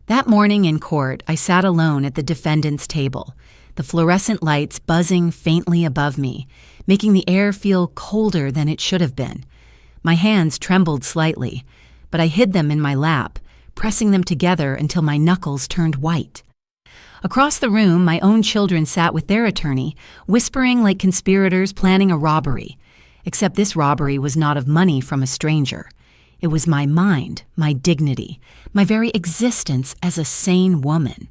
That morning in court, I sat alone at the defendant's table, the fluorescent lights buzzing faintly above me, making the air feel colder than it should have been. My hands trembled slightly, but I hid them in my lap, pressing them together until my knuckles turned white. Across the room, my own children sat with their attorney, whispering like conspirators planning a robbery. Except this robbery was not of money from a stranger. It was my mind, my dignity, my very existence as a sane woman.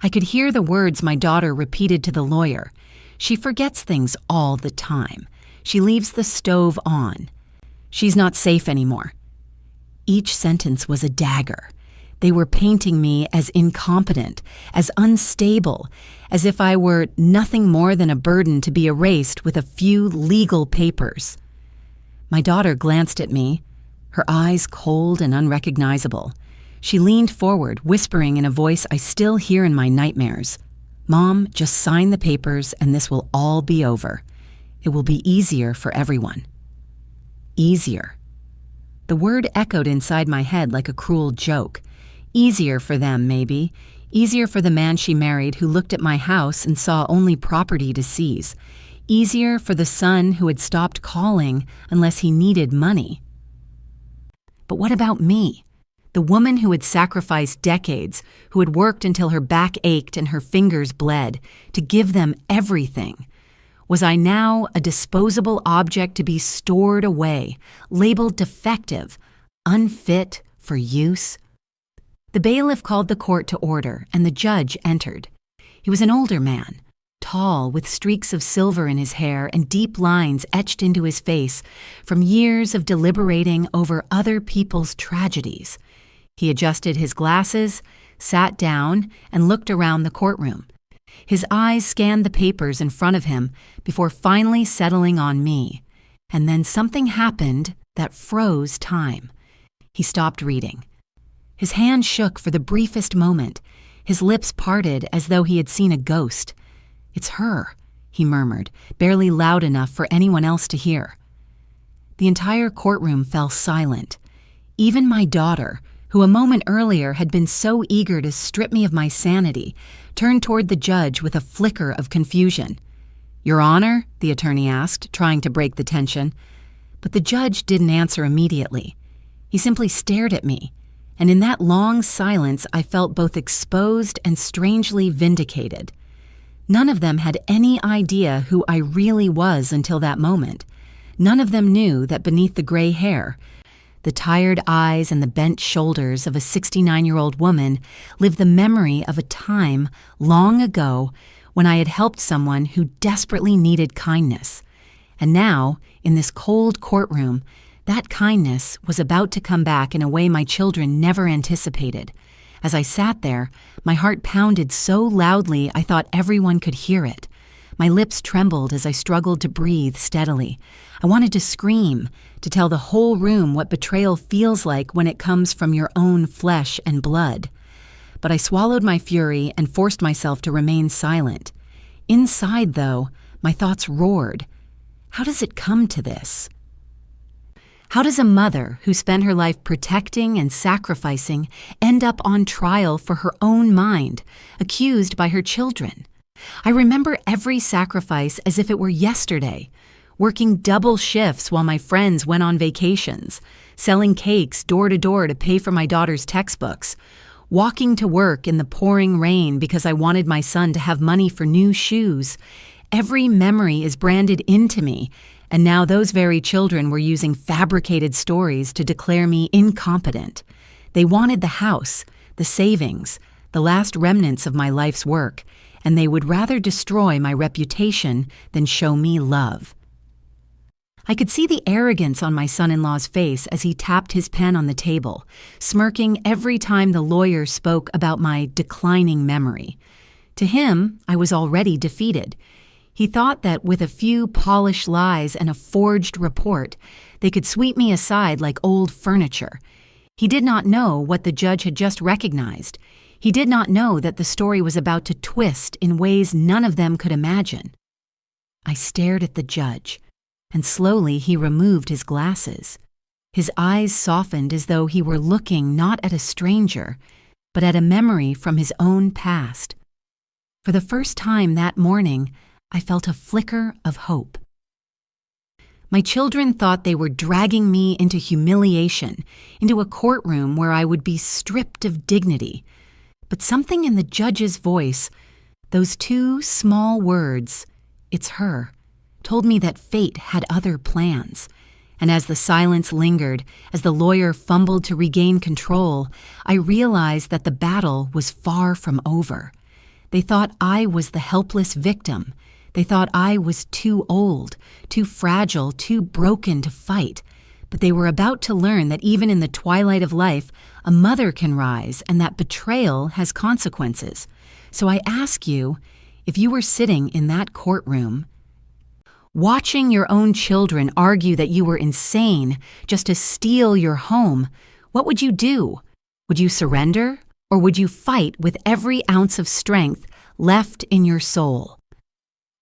I could hear the words my daughter repeated to the lawyer. She forgets things all the time. She leaves the stove on. She's not safe anymore. Each sentence was a dagger. They were painting me as incompetent, as unstable, as if I were nothing more than a burden to be erased with a few legal papers. My daughter glanced at me, her eyes cold and unrecognizable. She leaned forward, whispering in a voice I still hear in my nightmares, "Mom, just sign the papers and this will all be over. It will be easier for everyone." Easier. The word echoed inside my head like a cruel joke. Easier for them, maybe. Easier for the man she married who looked at my house and saw only property to seize. Easier for the son who had stopped calling unless he needed money. But what about me? The woman who had sacrificed decades, who had worked until her back ached and her fingers bled, to give them everything. Was I now a disposable object to be stored away, labeled defective, unfit for use? The bailiff called the court to order, and the judge entered. He was an older man, tall, with streaks of silver in his hair and deep lines etched into his face from years of deliberating over other people's tragedies. He adjusted his glasses, sat down, and looked around the courtroom. His eyes scanned the papers in front of him before finally settling on me. And then something happened that froze time. He stopped reading. His hand shook for the briefest moment. His lips parted as though he had seen a ghost. "It's her," he murmured, barely loud enough for anyone else to hear. The entire courtroom fell silent. Even my daughter, who a moment earlier had been so eager to strip me of my sanity, turned toward the judge with a flicker of confusion. "Your Honor?" the attorney asked, trying to break the tension. But the judge didn't answer immediately. He simply stared at me, and in that long silence I felt both exposed and strangely vindicated. None of them had any idea who I really was until that moment. None of them knew that beneath the gray hair, the tired eyes and the bent shoulders of a 69-year-old woman lived the memory of a time long ago when I had helped someone who desperately needed kindness. And now, in this cold courtroom, that kindness was about to come back in a way my children never anticipated. As I sat there, my heart pounded so loudly I thought everyone could hear it. My lips trembled as I struggled to breathe steadily. I wanted to scream, to tell the whole room what betrayal feels like when it comes from your own flesh and blood. But I swallowed my fury and forced myself to remain silent. Inside, though, my thoughts roared. How does it come to this? How does a mother who spent her life protecting and sacrificing end up on trial for her own mind, accused by her children? I remember every sacrifice as if it were yesterday, working double shifts while my friends went on vacations, selling cakes door to door to pay for my daughter's textbooks, walking to work in the pouring rain because I wanted my son to have money for new shoes. Every memory is branded into me, and now those very children were using fabricated stories to declare me incompetent. They wanted the house, the savings, the last remnants of my life's work, and they would rather destroy my reputation than show me love. I could see the arrogance on my son-in-law's face as he tapped his pen on the table, smirking every time the lawyer spoke about my declining memory. To him, I was already defeated. He thought that with a few polished lies and a forged report, they could sweep me aside like old furniture. He did not know what the judge had just recognized. He did not know that the story was about to twist in ways none of them could imagine. I stared at the judge, and slowly he removed his glasses. His eyes softened as though he were looking not at a stranger, but at a memory from his own past. For the first time that morning, I felt a flicker of hope. My children thought they were dragging me into humiliation, into a courtroom where I would be stripped of dignity. But something in the judge's voice, those two small words, "It's her," told me that fate had other plans. And as the silence lingered, as the lawyer fumbled to regain control, I realized that the battle was far from over. They thought I was the helpless victim. They thought I was too old, too fragile, too broken to fight. But they were about to learn that even in the twilight of life, a mother can rise and that betrayal has consequences. So I ask you, if you were sitting in that courtroom, watching your own children argue that you were insane just to steal your home, what would you do? Would you surrender, or would you fight with every ounce of strength left in your soul?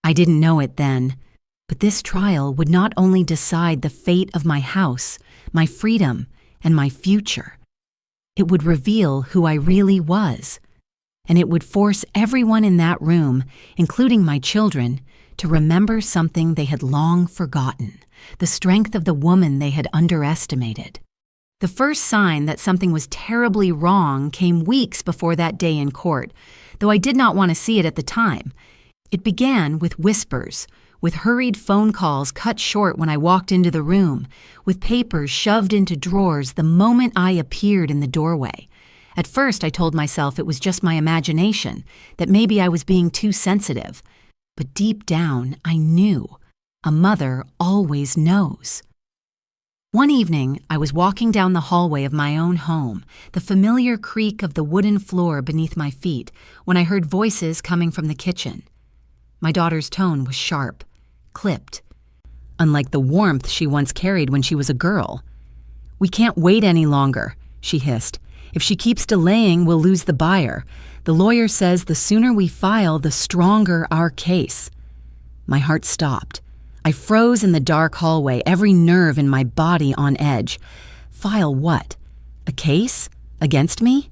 I didn't know it then, but this trial would not only decide the fate of my house, my freedom, and my future. It would reveal who I really was, and it would force everyone in that room, including my children, to remember something they had long forgotten, the strength of the woman they had underestimated. The first sign that something was terribly wrong came weeks before that day in court, though I did not want to see it at the time. It began with whispers, with hurried phone calls cut short when I walked into the room, with papers shoved into drawers the moment I appeared in the doorway. At first, I told myself it was just my imagination, that maybe I was being too sensitive. But deep down, I knew. A mother always knows. One evening, I was walking down the hallway of my own home, the familiar creak of the wooden floor beneath my feet, when I heard voices coming from the kitchen. My daughter's tone was sharp, clipped, unlike the warmth she once carried when she was a girl. "We can't wait any longer," she hissed. "If she keeps delaying, we'll lose the buyer. The lawyer says the sooner we file, the stronger our case." My heart stopped. I froze in the dark hallway, every nerve in my body on edge. File what? A case? Against me?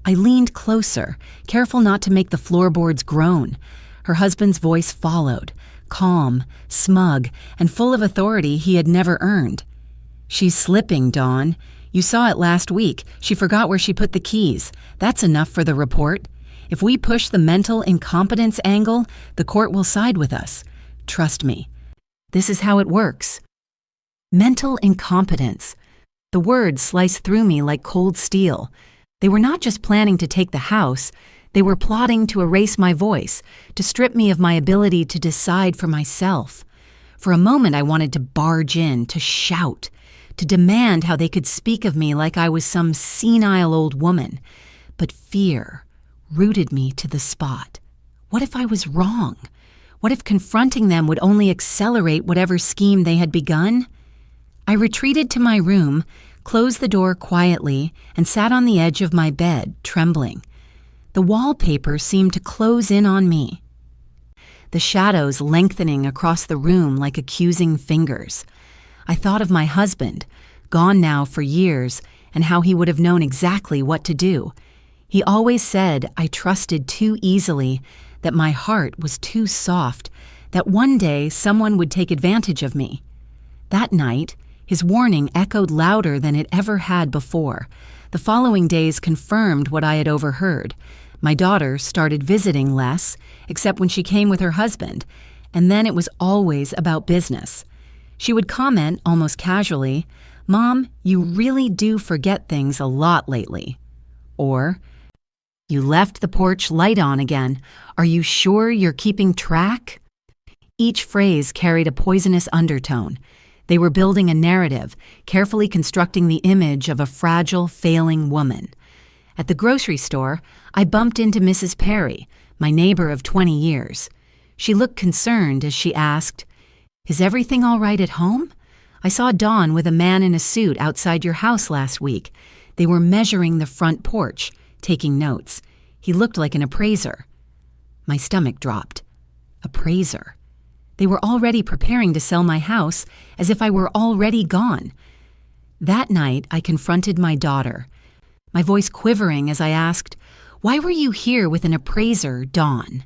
I leaned closer, careful not to make the floorboards groan. Her husband's voice followed, calm, smug, and full of authority he had never earned. "She's slipping, Dawn. You saw it last week. She forgot where she put the keys. That's enough for the report. If we push the mental incompetence angle, the court will side with us. Trust me. This is how it works." Mental incompetence. The words sliced through me like cold steel. They were not just planning to take the house. They were plotting to erase my voice, to strip me of my ability to decide for myself. For a moment, I wanted to barge in, to shout, to demand how they could speak of me like I was some senile old woman. But fear rooted me to the spot. What if I was wrong? What if confronting them would only accelerate whatever scheme they had begun? I retreated to my room, closed the door quietly, and sat on the edge of my bed, trembling. The wallpaper seemed to close in on me, the shadows lengthening across the room like accusing fingers. I thought of my husband, gone now for years, and how he would have known exactly what to do. He always said I trusted too easily, that my heart was too soft, that one day someone would take advantage of me. That night, his warning echoed louder than it ever had before. The following days confirmed what I had overheard. My daughter started visiting less, except when she came with her husband, and then it was always about business. She would comment almost casually, "Mom, you really do forget things a lot lately." Or, "You left the porch light on again. Are you sure you're keeping track?" Each phrase carried a poisonous undertone. They were building a narrative, carefully constructing the image of a fragile, failing woman. At the grocery store, I bumped into Mrs. Perry, my neighbor of 20 years. She looked concerned as she asked, "Is everything all right at home? I saw Dawn with a man in a suit outside your house last week. They were measuring the front porch, taking notes. He looked like an appraiser." My stomach dropped. Appraiser. They were already preparing to sell my house as if I were already gone. That night, I confronted my daughter. my voice quivering as I asked, "Why were you here with an appraiser, Dawn?"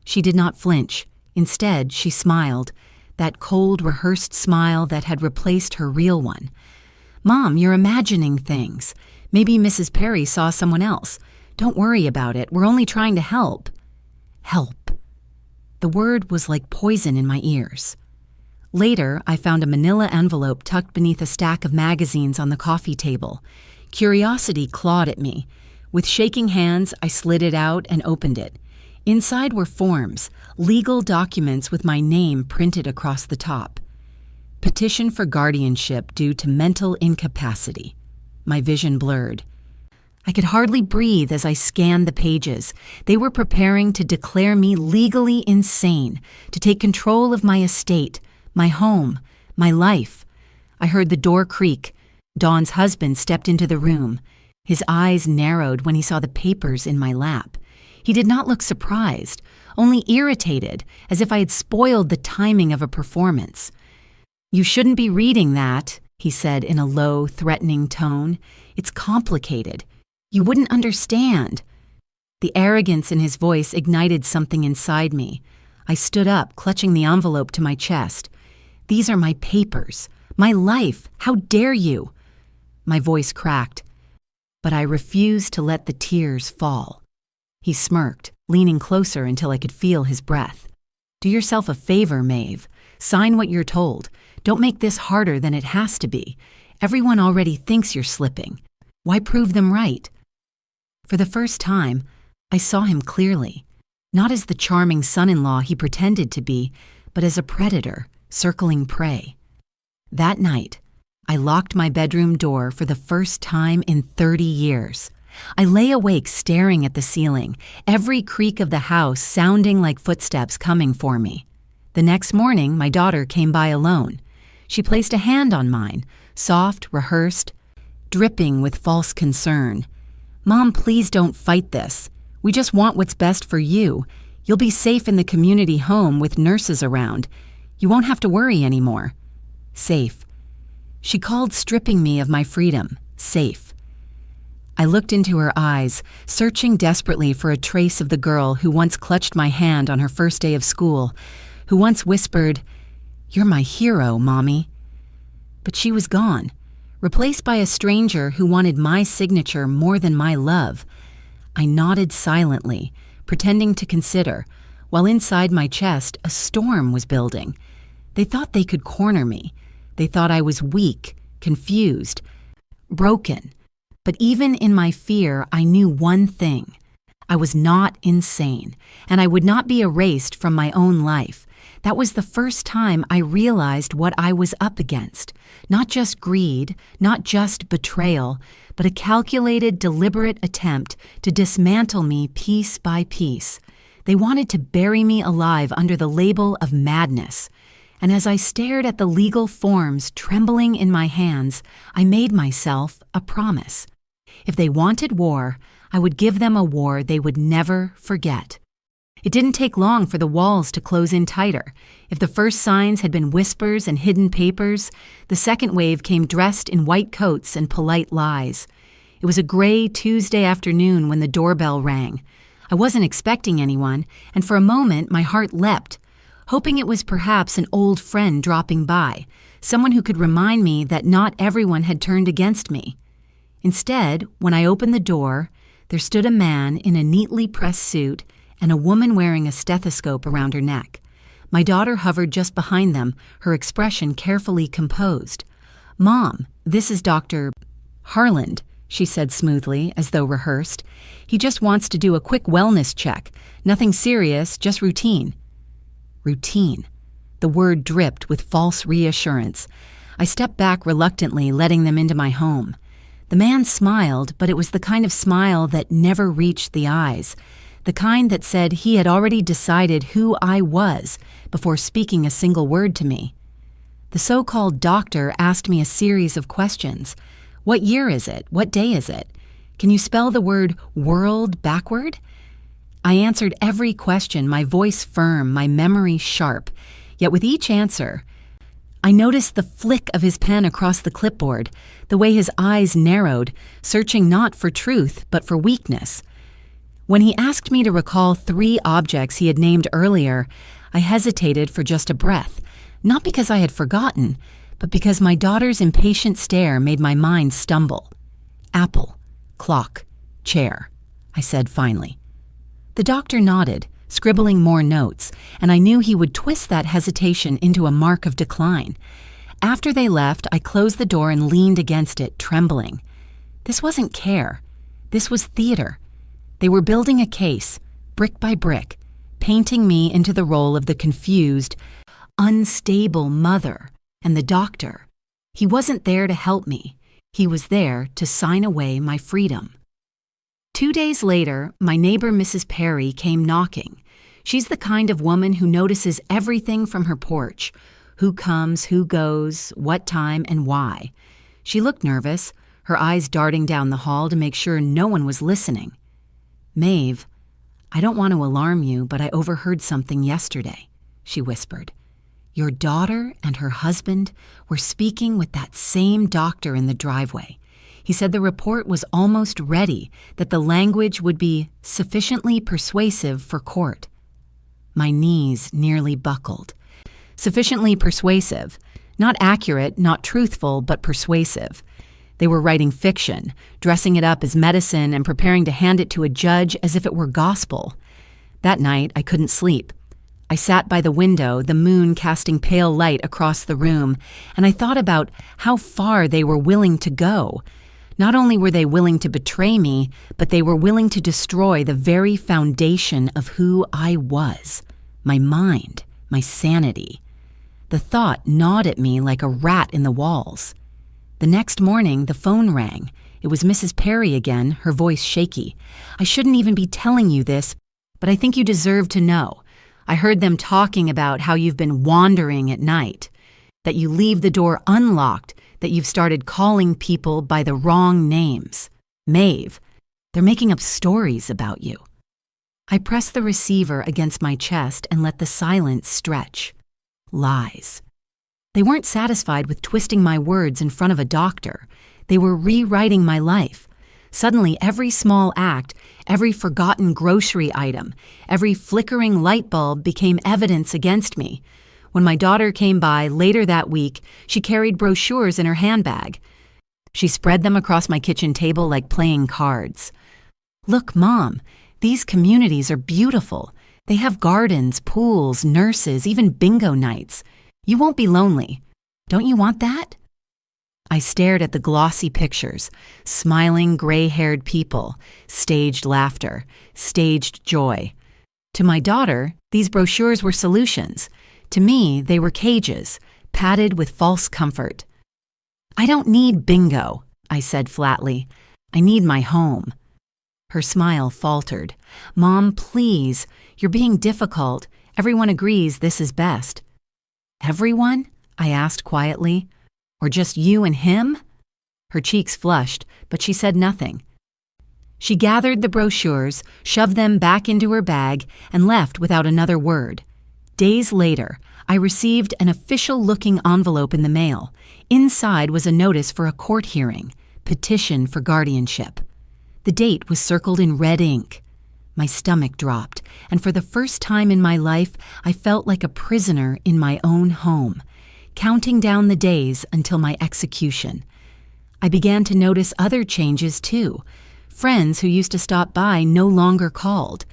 She did not flinch. Instead, she smiled, that cold, rehearsed smile that had replaced her real one. "Mom, you're imagining things. Maybe Mrs. Perry saw someone else. Don't worry about it. We're only trying to help." Help. The word was like poison in my ears. Later, I found a manila envelope tucked beneath a stack of magazines on the coffee table. Curiosity clawed at me. With shaking hands, I slid it out and opened it. Inside were forms, legal documents with my name printed across the top. Petition for guardianship due to mental incapacity. My vision blurred. I could hardly breathe as I scanned the pages. They were preparing to declare me legally insane, to take control of my estate, my home, my life. I heard the door creak. Dawn's husband stepped into the room. His eyes narrowed when he saw the papers in my lap. He did not look surprised, only irritated, as if I had spoiled the timing of a performance. "You shouldn't be reading that," he said in a low, threatening tone. "It's complicated. You wouldn't understand." The arrogance in his voice ignited something inside me. I stood up, clutching the envelope to my chest. "These are my papers, my life. How dare you?" My voice cracked, but I refused to let the tears fall. He smirked, leaning closer until I could feel his breath. "Do yourself a favor, Maeve. Sign what you're told. Don't make this harder than it has to be. Everyone already thinks you're slipping. Why prove them right?" For the first time, I saw him clearly, not as the charming son-in-law he pretended to be, but as a predator circling prey. That night, I locked my bedroom door for the first time in 30 years. I lay awake staring at the ceiling, every creak of the house sounding like footsteps coming for me. The next morning, my daughter came by alone. She placed a hand on mine, soft, rehearsed, dripping with false concern. "Mom, please don't fight this. We just want what's best for you. You'll be safe in the community home with nurses around. You won't have to worry anymore." Safe. She called stripping me of my freedom safe. I looked into her eyes, searching desperately for a trace of the girl who once clutched my hand on her first day of school, who once whispered, "You're my hero, Mommy." But she was gone, replaced by a stranger who wanted my signature more than my love. I nodded silently, pretending to consider, while inside my chest a storm was building. They thought they could corner me. They thought I was weak, confused, broken. But even in my fear, I knew one thing. I was not insane, and I would not be erased from my own life. That was the first time I realized what I was up against. Not just greed, not just betrayal, but a calculated, deliberate attempt to dismantle me piece by piece. They wanted to bury me alive under the label of madness. And as I stared at the legal forms trembling in my hands, I made myself a promise. If they wanted war, I would give them a war they would never forget. It didn't take long for the walls to close in tighter. If the first signs had been whispers and hidden papers, the second wave came dressed in white coats and polite lies. It was a gray Tuesday afternoon when the doorbell rang. I wasn't expecting anyone, and for a moment my heart leapt, hoping it was perhaps an old friend dropping by, someone who could remind me that not everyone had turned against me. Instead, when I opened the door, there stood a man in a neatly pressed suit and a woman wearing a stethoscope around her neck. My daughter hovered just behind them, her expression carefully composed. "Mom, this is Dr. Harland," she said smoothly, as though rehearsed. "He just wants to do a quick wellness check. Nothing serious, just routine." Routine. The word dripped with false reassurance. I stepped back reluctantly, letting them into my home. The man smiled, but it was the kind of smile that never reached the eyes, the kind that said he had already decided who I was before speaking a single word to me. The so-called doctor asked me a series of questions. What year is it? What day is it? Can you spell the word world backward? I answered every question, my voice firm, my memory sharp. Yet with each answer, I noticed the flick of his pen across the clipboard, the way his eyes narrowed, searching not for truth but for weakness. When he asked me to recall 3 objects he had named earlier, I hesitated for just a breath, not because I had forgotten, but because my daughter's impatient stare made my mind stumble. Apple, clock, chair, I said finally. The doctor nodded, scribbling more notes, and I knew he would twist that hesitation into a mark of decline. After they left, I closed the door and leaned against it, trembling. This wasn't care. This was theater. They were building a case, brick by brick, painting me into the role of the confused, unstable mother and the doctor. He wasn't there to help me. He was there to sign away my freedom. 2 days later, my neighbor Mrs. Perry came knocking. She's the kind of woman who notices everything from her porch: who comes, who goes, what time, and why. She looked nervous, her eyes darting down the hall to make sure no one was listening. "Maeve, I don't want to alarm you, but I overheard something yesterday," she whispered. "Your daughter and her husband were speaking with that same doctor in the driveway. He said the report was almost ready, that the language would be sufficiently persuasive for court." My knees nearly buckled. Sufficiently persuasive. Not accurate, not truthful, but persuasive. They were writing fiction, dressing it up as medicine and preparing to hand it to a judge as if it were gospel. That night, I couldn't sleep. I sat by the window, the moon casting pale light across the room, and I thought about how far they were willing to go. Not only were they willing to betray me, but they were willing to destroy the very foundation of who I was, my mind, my sanity. The thought gnawed at me like a rat in the walls. The next morning, the phone rang. It was Mrs. Perry again, her voice shaky. "I shouldn't even be telling you this, but I think you deserve to know. I heard them talking about how you've been wandering at night, that you leave the door unlocked, that you've started calling people by the wrong names. Maeve, they're making up stories about you." I pressed the receiver against my chest and let the silence stretch. Lies. They weren't satisfied with twisting my words in front of a doctor. They were rewriting my life. Suddenly, every small act, every forgotten grocery item, every flickering light bulb became evidence against me. When my daughter came by later that week, she carried brochures in her handbag. She spread them across my kitchen table like playing cards. "Look, Mom, these communities are beautiful. They have gardens, pools, nurses, even bingo nights. You won't be lonely. Don't you want that?" I stared at the glossy pictures, smiling gray-haired people, staged laughter, staged joy. To my daughter, these brochures were solutions. To me, they were cages, padded with false comfort. "I don't need bingo," I said flatly. "I need my home." Her smile faltered. "Mom, please, you're being difficult. Everyone agrees this is best." "Everyone?" I asked quietly. "Or just you and him?" Her cheeks flushed, but she said nothing. She gathered the brochures, shoved them back into her bag, and left without another word. Days later, I received an official-looking envelope in the mail. Inside was a notice for a court hearing, petition for guardianship. The date was circled in red ink. My stomach dropped, and for the first time in my life, I felt like a prisoner in my own home, counting down the days until my execution. I began to notice other changes, too. Friends who used to stop by no longer called.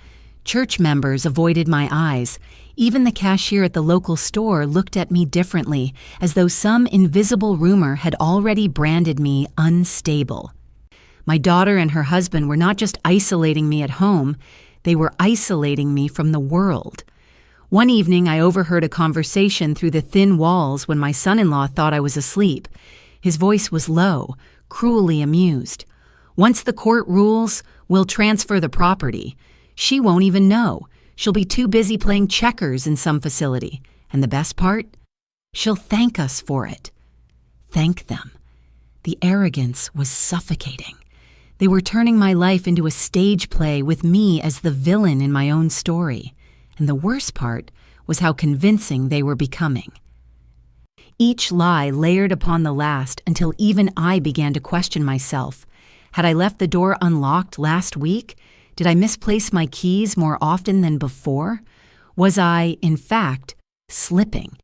Church members avoided my eyes. Even the cashier at the local store looked at me differently, as though some invisible rumor had already branded me unstable. My daughter and her husband were not just isolating me at home, they were isolating me from the world. One evening, I overheard a conversation through the thin walls when my son-in-law thought I was asleep. His voice was low, cruelly amused. "Once the court rules, we'll transfer the property. She won't even know. She'll be too busy playing checkers in some facility. And the best part? She'll thank us for it." Thank them. The arrogance was suffocating. They were turning my life into a stage play with me as the villain in my own story. And the worst part was how convincing they were becoming. Each lie layered upon the last until even I began to question myself. Had I left the door unlocked last week? Did I misplace my keys more often than before? Was I, in fact, slipping?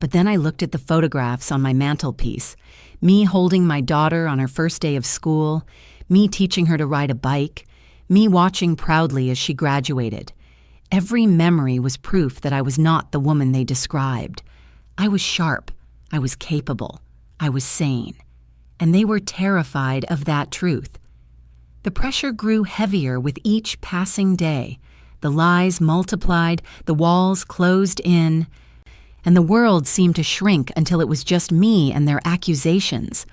But then I looked at the photographs on my mantelpiece, me holding my daughter on her first day of school, me teaching her to ride a bike, me watching proudly as she graduated. Every memory was proof that I was not the woman they described. I was sharp, I was capable, I was sane, and they were terrified of that truth. The pressure grew heavier with each passing day. The lies multiplied, the walls closed in, and the world seemed to shrink until it was just me and their accusations.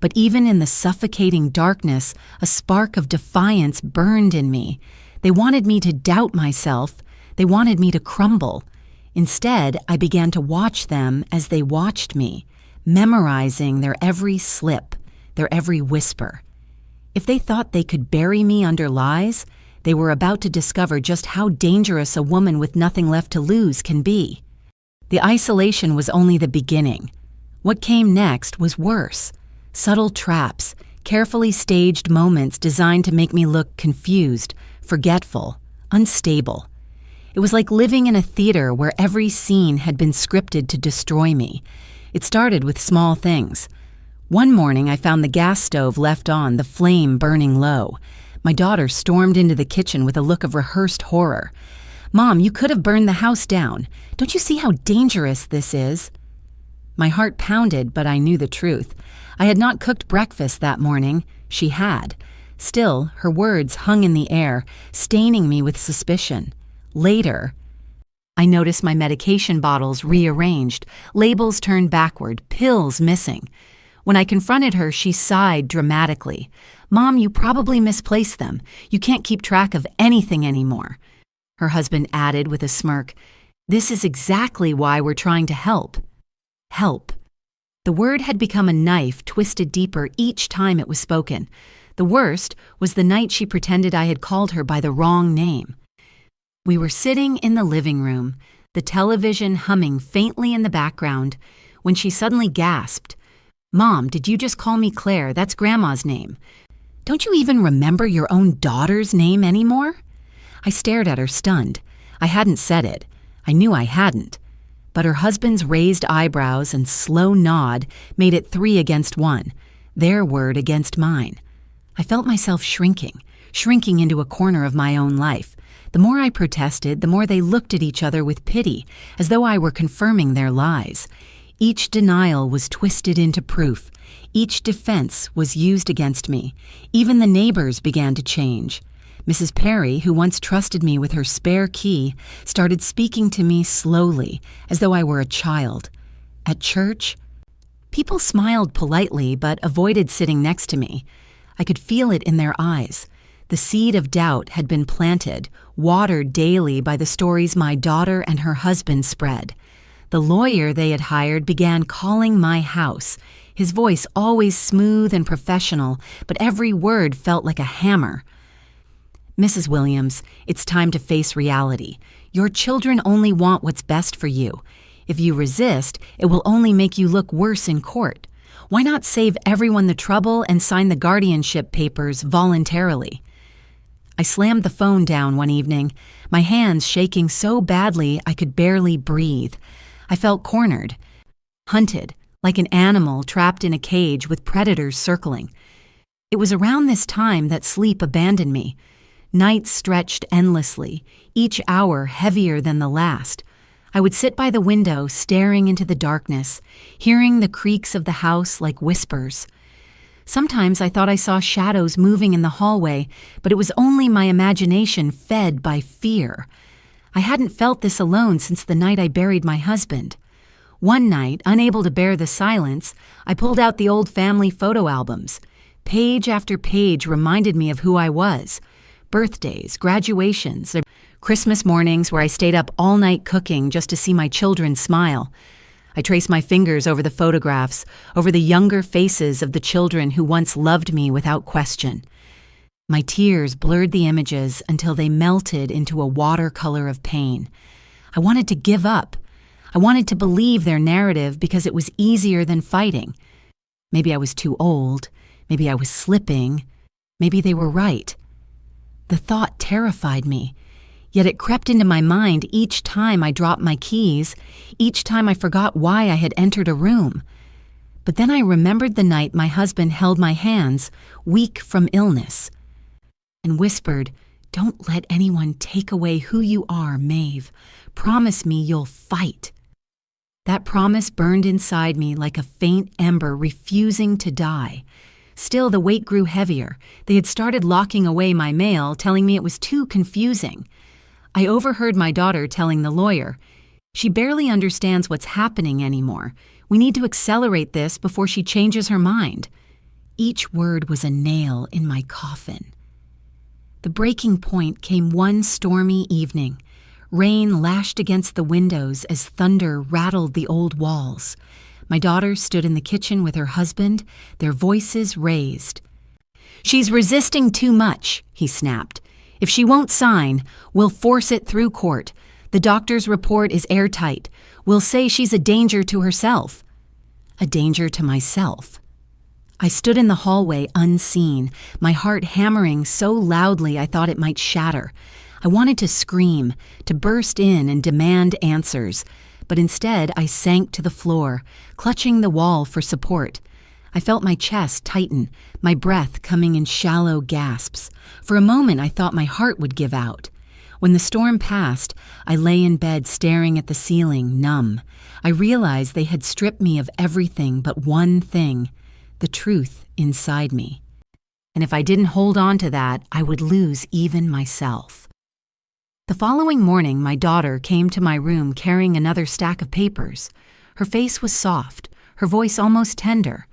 But even in the suffocating darkness, a spark of defiance burned in me. They wanted me to doubt myself. They wanted me to crumble. Instead, I began to watch them as they watched me, memorizing their every slip, their every whisper. If they thought they could bury me under lies, they were about to discover just how dangerous a woman with nothing left to lose can be. The isolation was only the beginning. What came next was worse. Subtle traps, carefully staged moments designed to make me look confused, forgetful, unstable. It was like living in a theater where every scene had been scripted to destroy me. It started with small things. One morning I found the gas stove left on, the flame burning low. My daughter stormed into the kitchen with a look of rehearsed horror. "Mom, you could have burned the house down. Don't you see how dangerous this is?" My heart pounded, but I knew the truth. I had not cooked breakfast that morning. She had. Still, her words hung in the air, staining me with suspicion. Later, I noticed my medication bottles rearranged, labels turned backward, pills missing. When I confronted her, she sighed dramatically. "Mom, you probably misplaced them. You can't keep track of anything anymore." Her husband added with a smirk, "This is exactly why we're trying to help." Help. The word had become a knife twisted deeper each time it was spoken. The worst was the night she pretended I had called her by the wrong name. We were sitting in the living room, the television humming faintly in the background, when she suddenly gasped, "Mom, did you just call me Claire? That's Grandma's name. Don't you even remember your own daughter's name anymore?" I stared at her, stunned. I hadn't said it. I knew I hadn't. But her husband's raised eyebrows and slow nod made it 3 against 1, their word against mine. I felt myself shrinking into a corner of my own life. The more I protested, the more they looked at each other with pity, as though I were confirming their lies. Each denial was twisted into proof. Each defense was used against me. Even the neighbors began to change. Mrs. Perry, who once trusted me with her spare key, started speaking to me slowly, as though I were a child. At church, people smiled politely but avoided sitting next to me. I could feel it in their eyes. The seed of doubt had been planted, watered daily by the stories my daughter and her husband spread. The lawyer they had hired began calling my house, his voice always smooth and professional, but every word felt like a hammer. "Mrs. Williams, it's time to face reality. Your children only want what's best for you. If you resist, it will only make you look worse in court. Why not save everyone the trouble and sign the guardianship papers voluntarily?" I slammed the phone down one evening, my hands shaking so badly I could barely breathe. I felt cornered, hunted, like an animal trapped in a cage with predators circling. It was around this time that sleep abandoned me. Nights stretched endlessly, each hour heavier than the last. I would sit by the window, staring into the darkness, hearing the creaks of the house like whispers. Sometimes I thought I saw shadows moving in the hallway, but it was only my imagination fed by fear. I hadn't felt this alone since the night I buried my husband. One night, unable to bear the silence, I pulled out the old family photo albums. Page after page reminded me of who I was. Birthdays, graduations, Christmas mornings where I stayed up all night cooking just to see my children smile. I traced my fingers over the photographs, over the younger faces of the children who once loved me without question. My tears blurred the images until they melted into a watercolor of pain. I wanted to give up. I wanted to believe their narrative because it was easier than fighting. Maybe I was too old. Maybe I was slipping. Maybe they were right. The thought terrified me, yet it crept into my mind each time I dropped my keys, each time I forgot why I had entered a room. But then I remembered the night my husband held my hands, weak from illness, and whispered, "Don't let anyone take away who you are, Maeve. Promise me you'll fight." That promise burned inside me like a faint ember refusing to die. Still, the weight grew heavier. They had started locking away my mail, telling me it was too confusing. I overheard my daughter telling the lawyer, "She barely understands what's happening anymore. We need to accelerate this before she changes her mind." Each word was a nail in my coffin. The breaking point came one stormy evening. Rain lashed against the windows as thunder rattled the old walls. My daughter stood in the kitchen with her husband, their voices raised. "She's resisting too much," he snapped. "If she won't sign, we'll force it through court. The doctor's report is airtight. We'll say she's a danger to herself." A danger to myself. I stood in the hallway unseen, my heart hammering so loudly I thought it might shatter. I wanted to scream, to burst in and demand answers, but instead I sank to the floor, clutching the wall for support. I felt my chest tighten, my breath coming in shallow gasps. For a moment I thought my heart would give out. When the storm passed, I lay in bed staring at the ceiling, numb. I realized they had stripped me of everything but one thing, the truth inside me. And if I didn't hold on to that, I would lose even myself. The following morning, my daughter came to my room carrying another stack of papers. Her face was soft, her voice almost tender.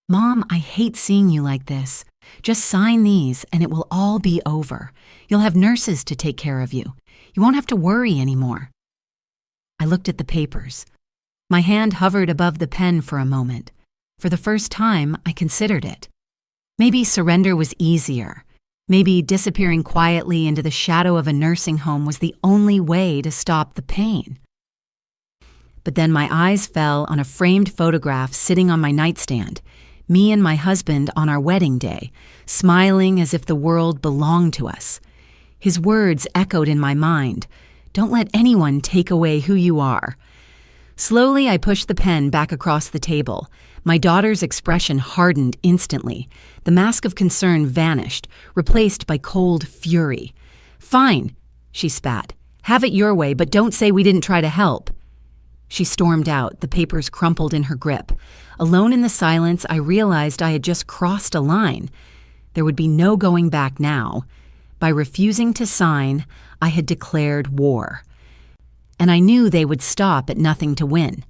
"Mom, I hate seeing you like this. Just sign these and it will all be over. You'll have nurses to take care of you. You won't have to worry anymore." I looked at the papers. My hand hovered above the pen for a moment. For the first time, I considered it. Maybe surrender was easier. Maybe disappearing quietly into the shadow of a nursing home was the only way to stop the pain. But then my eyes fell on a framed photograph sitting on my nightstand, me and my husband on our wedding day, smiling as if the world belonged to us. His words echoed in my mind, "Don't let anyone take away who you are." Slowly, I pushed the pen back across the table. My daughter's expression hardened instantly. The mask of concern vanished, replaced by cold fury. "Fine," she spat. "Have it your way, but don't say we didn't try to help." She stormed out, the papers crumpled in her grip. Alone in the silence, I realized I had just crossed a line. There would be no going back now. By refusing to sign, I had declared war. And I knew they would stop at nothing to win.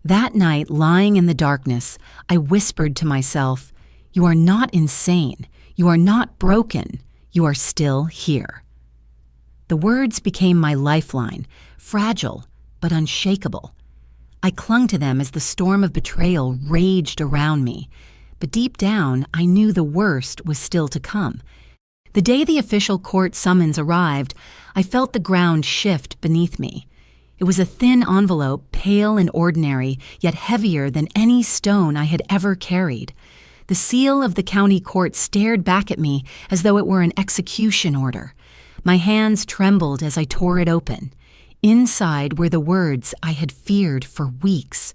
That night, lying in the darkness, I whispered to myself, "You are not insane. You are not broken. You are still here." The words became my lifeline, fragile but unshakable. I clung to them as the storm of betrayal raged around me. But deep down, I knew the worst was still to come. The day the official court summons arrived, I felt the ground shift beneath me. It was a thin envelope, pale and ordinary, yet heavier than any stone I had ever carried. The seal of the county court stared back at me as though it were an execution order. My hands trembled as I tore it open. Inside were the words I had feared for weeks.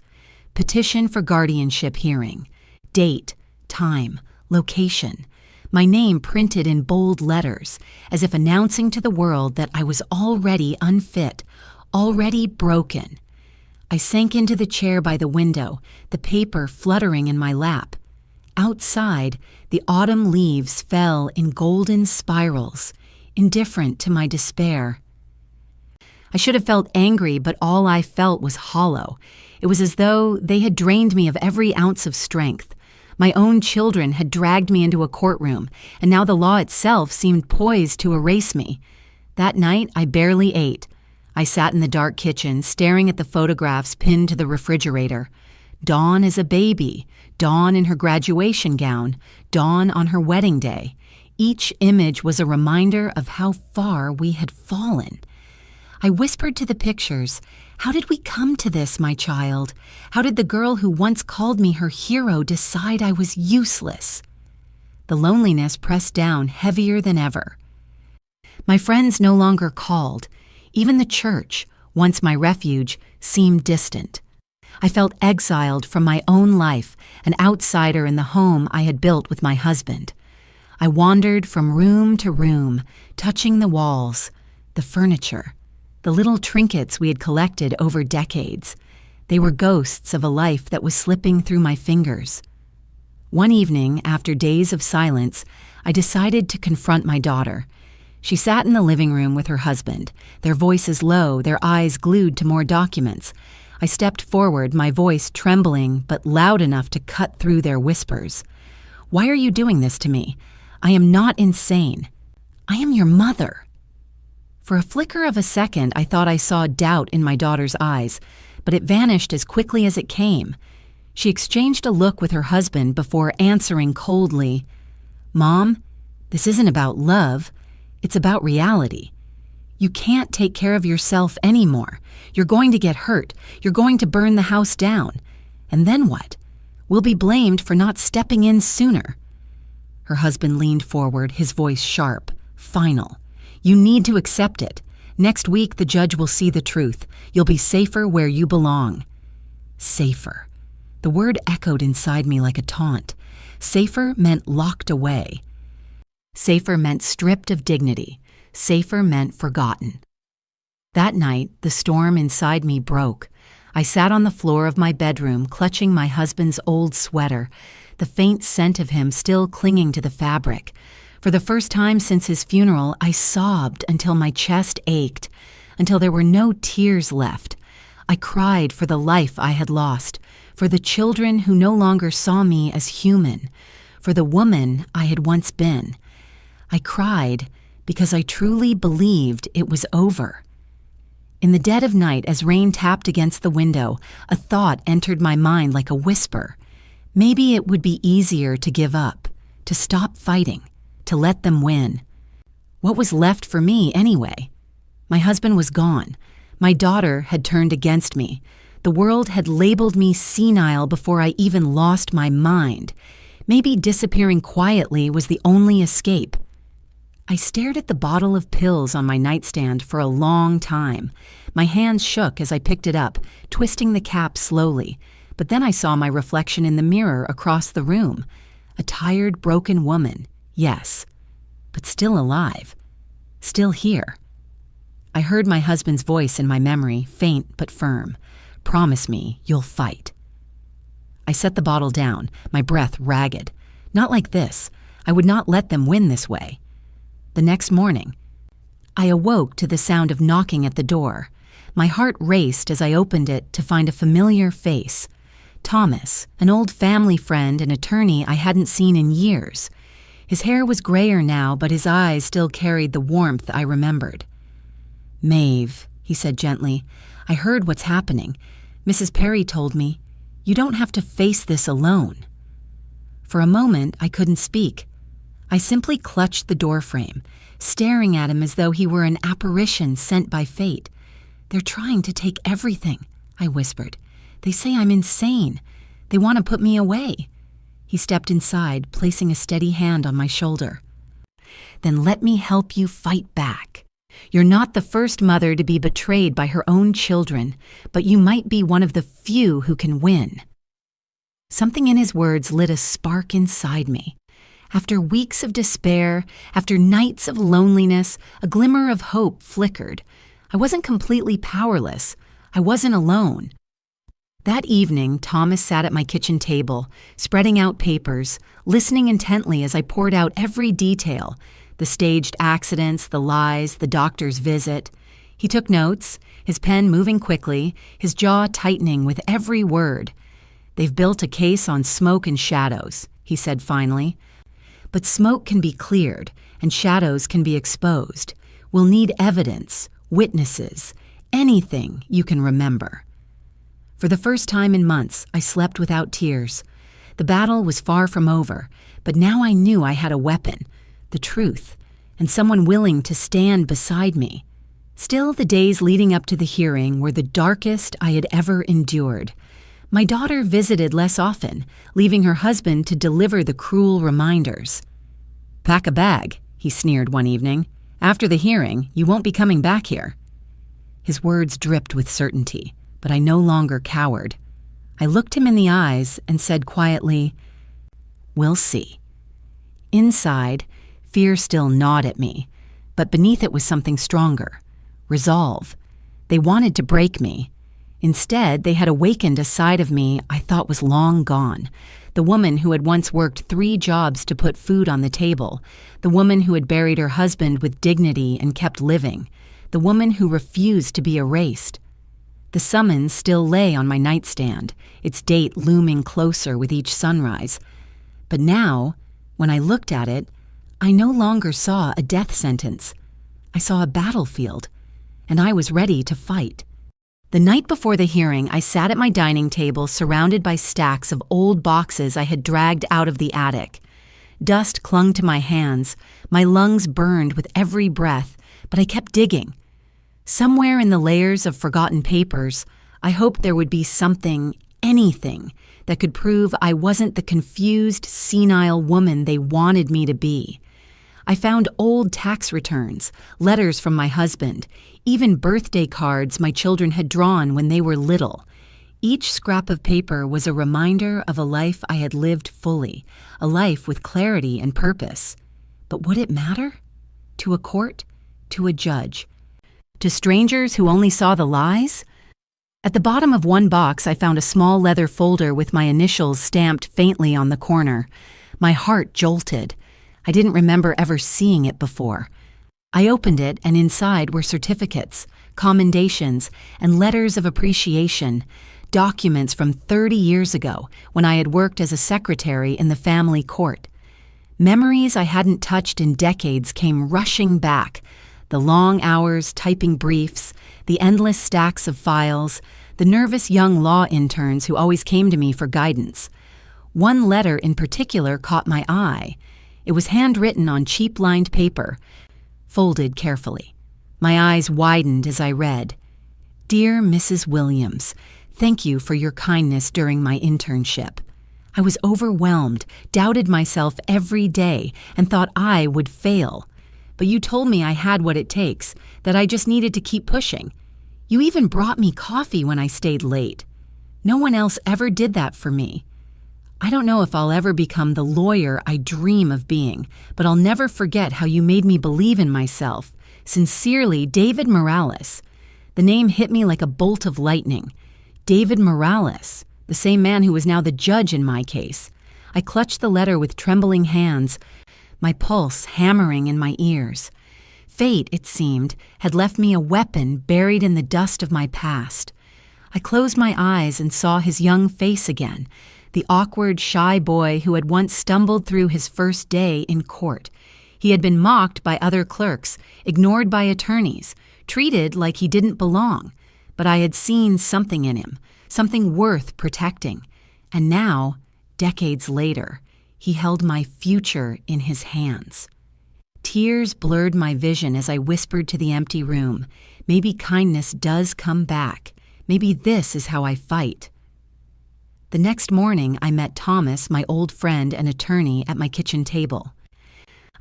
Petition for guardianship hearing. Date, time, location. My name printed in bold letters, as if announcing to the world that I was already unfit, already broken. I sank into the chair by the window, the paper fluttering in my lap. Outside, the autumn leaves fell in golden spirals, indifferent to my despair. I should have felt angry, but all I felt was hollow. It was as though they had drained me of every ounce of strength. My own children had dragged me into a courtroom, and now the law itself seemed poised to erase me. That night, I barely ate. I sat in the dark kitchen, staring at the photographs pinned to the refrigerator. Dawn as a baby, Dawn in her graduation gown, Dawn on her wedding day. Each image was a reminder of how far we had fallen. I whispered to the pictures, "How did we come to this, my child? How did the girl who once called me her hero decide I was useless?" The loneliness pressed down heavier than ever. My friends no longer called. Even the church, once my refuge, seemed distant. I felt exiled from my own life, an outsider in the home I had built with my husband. I wandered from room to room, touching the walls, the furniture, the little trinkets we had collected over decades. They were ghosts of a life that was slipping through my fingers. One evening, after days of silence, I decided to confront my daughter. She sat in the living room with her husband, their voices low, their eyes glued to more documents. I stepped forward, my voice trembling but loud enough to cut through their whispers. "Why are you doing this to me? I am not insane. I am your mother." For a flicker of a second, I thought I saw doubt in my daughter's eyes, but it vanished as quickly as it came. She exchanged a look with her husband before answering coldly, "Mom, this isn't about love. It's about reality. You can't take care of yourself anymore. You're going to get hurt. You're going to burn the house down. And then what? We'll be blamed for not stepping in sooner." Her husband leaned forward, his voice sharp, final. "You need to accept it. Next week, the judge will see the truth. You'll be safer where you belong." Safer. The word echoed inside me like a taunt. Safer meant locked away. Safer meant stripped of dignity. Safer meant forgotten. That night, the storm inside me broke. I sat on the floor of my bedroom, clutching my husband's old sweater, the faint scent of him still clinging to the fabric. For the first time since his funeral, I sobbed until my chest ached, until there were no tears left. I cried for the life I had lost, for the children who no longer saw me as human, for the woman I had once been. I cried because I truly believed it was over. In the dead of night, as rain tapped against the window, a thought entered my mind like a whisper. Maybe it would be easier to give up, to stop fighting, to let them win. What was left for me anyway? My husband was gone. My daughter had turned against me. The world had labeled me senile before I even lost my mind. Maybe disappearing quietly was the only escape. I stared at the bottle of pills on my nightstand for a long time. My hands shook as I picked it up, twisting the cap slowly. But then I saw my reflection in the mirror across the room. A tired, broken woman, yes, but still alive, still here. I heard my husband's voice in my memory, faint but firm. "Promise me you'll fight." I set the bottle down, my breath ragged. Not like this. I would not let them win this way. The next morning, I awoke to the sound of knocking at the door. My heart raced as I opened it to find a familiar face. Thomas, an old family friend and attorney I hadn't seen in years. His hair was grayer now, but his eyes still carried the warmth I remembered. "Maeve," he said gently, "I heard what's happening. Mrs. Perry told me, you don't have to face this alone." For a moment, I couldn't speak. I simply clutched the doorframe, staring at him as though he were an apparition sent by fate. "They're trying to take everything," I whispered. "They say I'm insane. They want to put me away." He stepped inside, placing a steady hand on my shoulder. "Then let me help you fight back. You're not the first mother to be betrayed by her own children, but you might be one of the few who can win." Something in his words lit a spark inside me. After weeks of despair, after nights of loneliness, a glimmer of hope flickered. I wasn't completely powerless. I wasn't alone. That evening, Thomas sat at my kitchen table, spreading out papers, listening intently as I poured out every detail, the staged accidents, the lies, the doctor's visit. He took notes, his pen moving quickly, his jaw tightening with every word. "They've built a case on smoke and shadows," he said finally. "But smoke can be cleared, and shadows can be exposed. We'll need evidence, witnesses, anything you can remember." For the first time in months, I slept without tears. The battle was far from over, but now I knew I had a weapon, the truth, and someone willing to stand beside me. Still, the days leading up to the hearing were the darkest I had ever endured. My daughter visited less often, leaving her husband to deliver the cruel reminders. "Pack a bag," he sneered one evening. "After the hearing, you won't be coming back here." His words dripped with certainty, but I no longer cowered. I looked him in the eyes and said quietly, "We'll see." Inside, fear still gnawed at me, but beneath it was something stronger. Resolve. They wanted to break me. Instead, they had awakened a side of me I thought was long gone. The woman who had once worked 3 jobs to put food on the table. The woman who had buried her husband with dignity and kept living. The woman who refused to be erased. The summons still lay on my nightstand, its date looming closer with each sunrise. But now, when I looked at it, I no longer saw a death sentence. I saw a battlefield, and I was ready to fight. The night before the hearing, I sat at my dining table surrounded by stacks of old boxes I had dragged out of the attic. Dust clung to my hands, my lungs burned with every breath, but I kept digging. Somewhere in the layers of forgotten papers, I hoped there would be something, anything, that could prove I wasn't the confused, senile woman they wanted me to be. I found old tax returns, letters from my husband, even birthday cards my children had drawn when they were little. Each scrap of paper was a reminder of a life I had lived fully, a life with clarity and purpose. But would it matter? To a court? To a judge? To strangers who only saw the lies? At the bottom of one box, I found a small leather folder with my initials stamped faintly on the corner. My heart jolted. I didn't remember ever seeing it before. I opened it, and inside were certificates, commendations, and letters of appreciation, documents from 30 years ago when I had worked as a secretary in the family court. Memories I hadn't touched in decades came rushing back. The long hours typing briefs, the endless stacks of files, the nervous young law interns who always came to me for guidance. One letter in particular caught my eye. It was handwritten on cheap-lined paper, folded carefully. My eyes widened as I read. "Dear Mrs. Williams, thank you for your kindness during my internship. I was overwhelmed, doubted myself every day, and thought I would fail. But you told me I had what it takes, that I just needed to keep pushing. You even brought me coffee when I stayed late. No one else ever did that for me. I don't know if I'll ever become the lawyer I dream of being, but I'll never forget how you made me believe in myself. Sincerely, David Morales." The name hit me like a bolt of lightning. David Morales, the same man who was now the judge in my case. I clutched the letter with trembling hands, my pulse hammering in my ears. Fate, it seemed, had left me a weapon buried in the dust of my past. I closed my eyes and saw his young face again, the awkward, shy boy who had once stumbled through his first day in court. He had been mocked by other clerks, ignored by attorneys, treated like he didn't belong. But I had seen something in him, something worth protecting. And now, decades later, he held my future in his hands. Tears blurred my vision as I whispered to the empty room, "Maybe kindness does come back. Maybe this is how I fight." The next morning, I met Thomas, my old friend and attorney, at my kitchen table.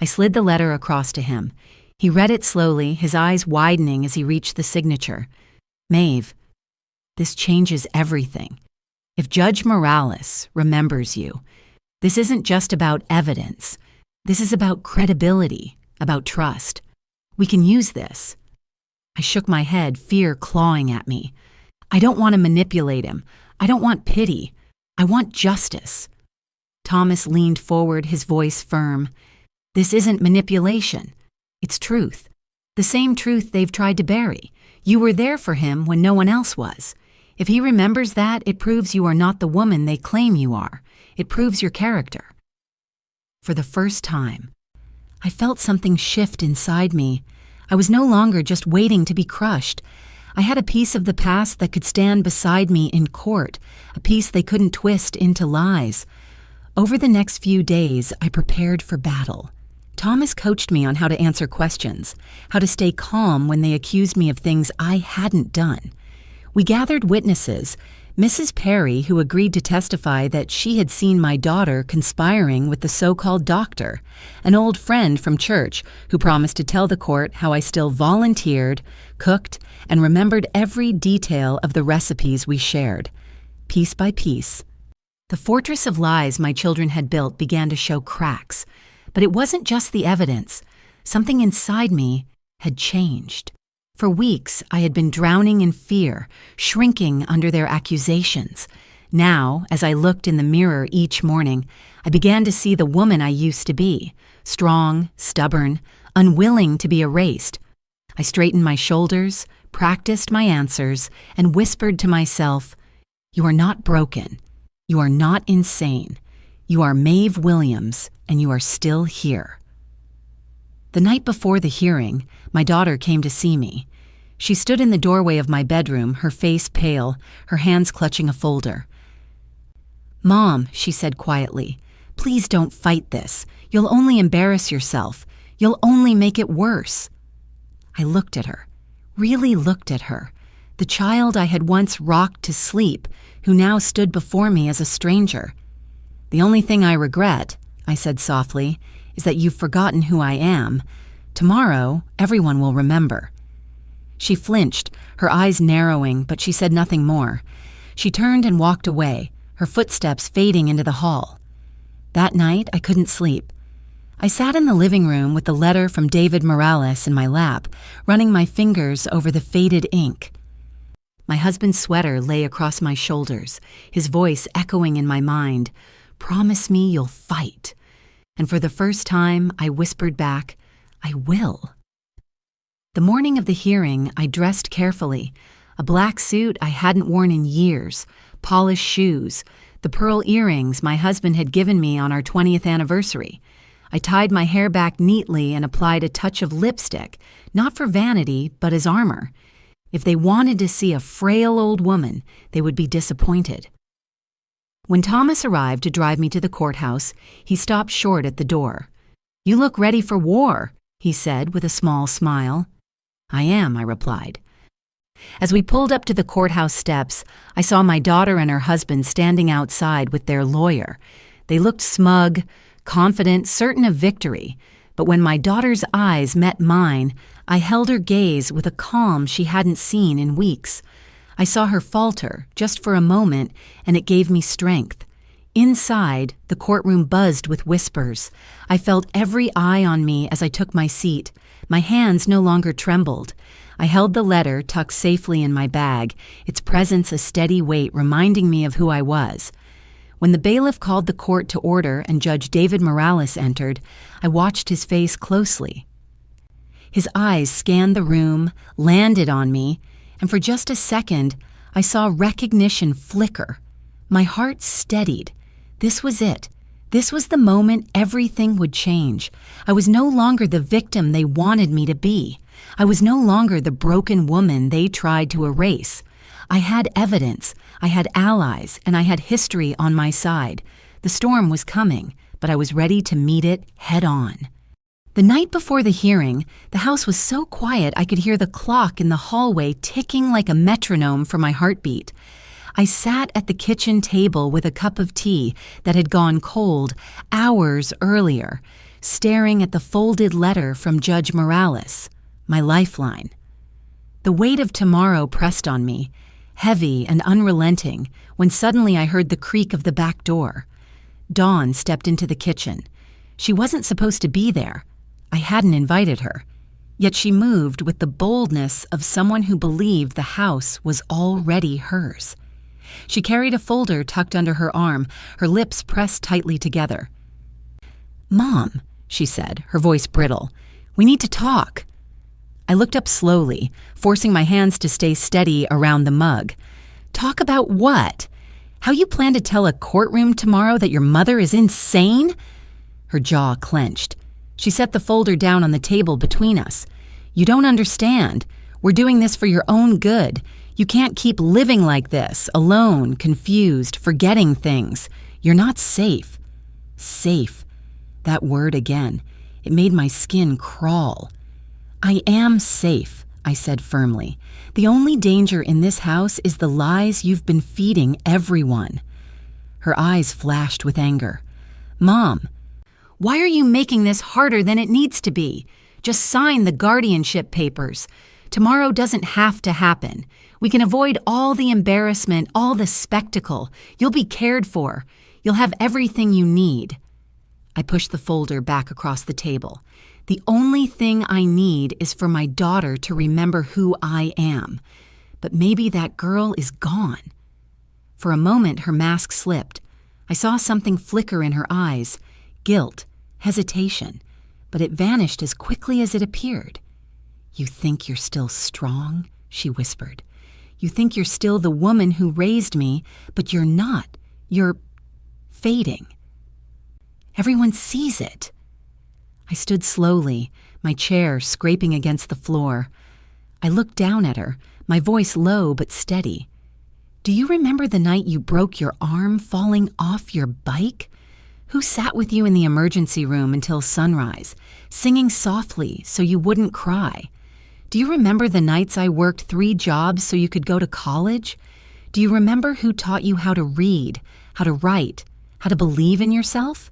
I slid the letter across to him. He read it slowly, his eyes widening as he reached the signature. "Maeve, this changes everything. If Judge Morales remembers you, this isn't just about evidence. This is about credibility, about trust. We can use this." I shook my head, fear clawing at me. I don't want to manipulate him. I don't want pity. I want justice. Thomas leaned forward, his voice firm. "This isn't manipulation. It's truth. The same truth they've tried to bury. You were there for him when no one else was. If he remembers that, it proves you are not the woman they claim you are. It proves your character." For the first time, I felt something shift inside me. I was no longer just waiting to be crushed. I had a piece of the past that could stand beside me in court, a piece they couldn't twist into lies. Over the next few days, I prepared for battle. Thomas coached me on how to answer questions, how to stay calm when they accused me of things I hadn't done. We gathered witnesses, Mrs. Perry, who agreed to testify that she had seen my daughter conspiring with the so-called doctor, an old friend from church who promised to tell the court how I still volunteered, cooked, and remembered every detail of the recipes we shared. Piece by piece, the fortress of lies my children had built began to show cracks. But it wasn't just the evidence. Something inside me had changed. For weeks, I had been drowning in fear, shrinking under their accusations. Now, as I looked in the mirror each morning, I began to see the woman I used to be, strong, stubborn, unwilling to be erased. I straightened my shoulders, practiced my answers, and whispered to myself, "You are not broken. You are not insane. You are Maeve Williams, and you are still here." The night before the hearing, my daughter came to see me. She stood in the doorway of my bedroom, her face pale, her hands clutching a folder. "Mom," she said quietly, "please don't fight this. You'll only embarrass yourself. You'll only make it worse." I looked at her, really looked at her, the child I had once rocked to sleep, who now stood before me as a stranger. "The only thing I regret," I said softly, "is that you've forgotten who I am. Tomorrow, everyone will remember." She flinched, her eyes narrowing, but she said nothing more. She turned and walked away, her footsteps fading into the hall. That night, I couldn't sleep. I sat in the living room with the letter from David Morales in my lap, running my fingers over the faded ink. My husband's sweater lay across my shoulders, his voice echoing in my mind, "Promise me you'll fight." And for the first time, I whispered back, "I will." The morning of the hearing, I dressed carefully. A black suit I hadn't worn in years, polished shoes, the pearl earrings my husband had given me on our 20th anniversary. I tied my hair back neatly and applied a touch of lipstick, not for vanity, but as armor. If they wanted to see a frail old woman, they would be disappointed. When Thomas arrived to drive me to the courthouse, he stopped short at the door. "You look ready for war," he said with a small smile. "I am," I replied. As we pulled up to the courthouse steps, I saw my daughter and her husband standing outside with their lawyer. They looked smug, confident, certain of victory. But when my daughter's eyes met mine, I held her gaze with a calm she hadn't seen in weeks. I saw her falter, just for a moment, and it gave me strength. Inside, the courtroom buzzed with whispers. I felt every eye on me as I took my seat. My hands no longer trembled. I held the letter tucked safely in my bag, its presence a steady weight reminding me of who I was. When the bailiff called the court to order and Judge David Morales entered, I watched his face closely. His eyes scanned the room, landed on me, and for just a second, I saw recognition flicker. My heart steadied. This was it. This was the moment everything would change. I was no longer the victim they wanted me to be. I was no longer the broken woman they tried to erase. I had evidence, I had allies, and I had history on my side. The storm was coming, but I was ready to meet it head on. The night before the hearing, the house was so quiet I could hear the clock in the hallway ticking like a metronome for my heartbeat. I sat at the kitchen table with a cup of tea that had gone cold hours earlier, staring at the folded letter from Judge Morales, my lifeline. The weight of tomorrow pressed on me, heavy and unrelenting, when suddenly I heard the creak of the back door. Dawn stepped into the kitchen. She wasn't supposed to be there. I hadn't invited her. Yet she moved with the boldness of someone who believed the house was already hers. She carried a folder tucked under her arm, her lips pressed tightly together. "Mom," she said, her voice brittle, "we need to talk." I looked up slowly, forcing my hands to stay steady around the mug. "Talk about what? How you plan to tell a courtroom tomorrow that your mother is insane?" Her jaw clenched. She set the folder down on the table between us. "You don't understand. We're doing this for your own good. You can't keep living like this, alone, confused, forgetting things. You're not safe." Safe. That word again. It made my skin crawl. "I am safe," I said firmly. "The only danger in this house is the lies you've been feeding everyone." Her eyes flashed with anger. "Mom, why are you making this harder than it needs to be? Just sign the guardianship papers. Tomorrow doesn't have to happen. We can avoid all the embarrassment, all the spectacle. You'll be cared for. You'll have everything you need." I pushed the folder back across the table. "The only thing I need is for my daughter to remember who I am. But maybe that girl is gone." For a moment, her mask slipped. I saw something flicker in her eyes, guilt, hesitation, but it vanished as quickly as it appeared. "You think you're still strong?" she whispered. "You think you're still the woman who raised me, but you're not. You're fading. Everyone sees it." I stood slowly, my chair scraping against the floor. I looked down at her, my voice low but steady. "Do you remember the night you broke your arm falling off your bike? Who sat with you in the emergency room until sunrise, singing softly so you wouldn't cry? Do you remember the nights I worked 3 jobs so you could go to college? Do you remember who taught you how to read, how to write, how to believe in yourself?"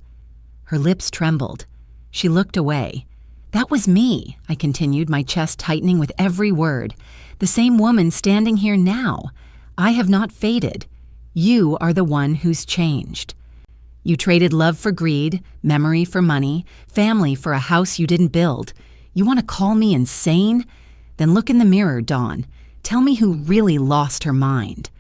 Her lips trembled. She looked away. "That was me," I continued, my chest tightening with every word. "The same woman standing here now. I have not faded. You are the one who's changed. You traded love for greed, memory for money, family for a house you didn't build. You want to call me insane? Then look in the mirror, Dawn. Tell me who really lost her mind."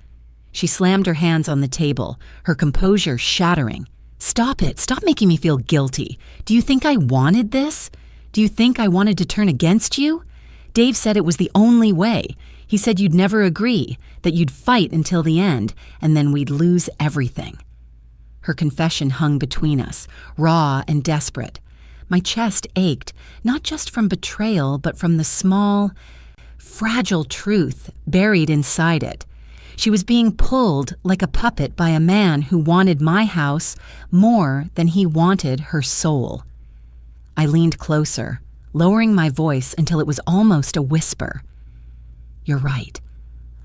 She slammed her hands on the table, her composure shattering. "Stop it. Stop making me feel guilty. Do you think I wanted this? Do you think I wanted to turn against you? Dave said it was the only way. He said you'd never agree, that you'd fight until the end, and then we'd lose everything." Her confession hung between us, raw and desperate. My chest ached, not just from betrayal, but from the small, fragile truth buried inside it. She was being pulled like a puppet by a man who wanted my house more than he wanted her soul. I leaned closer, lowering my voice until it was almost a whisper. "You're right.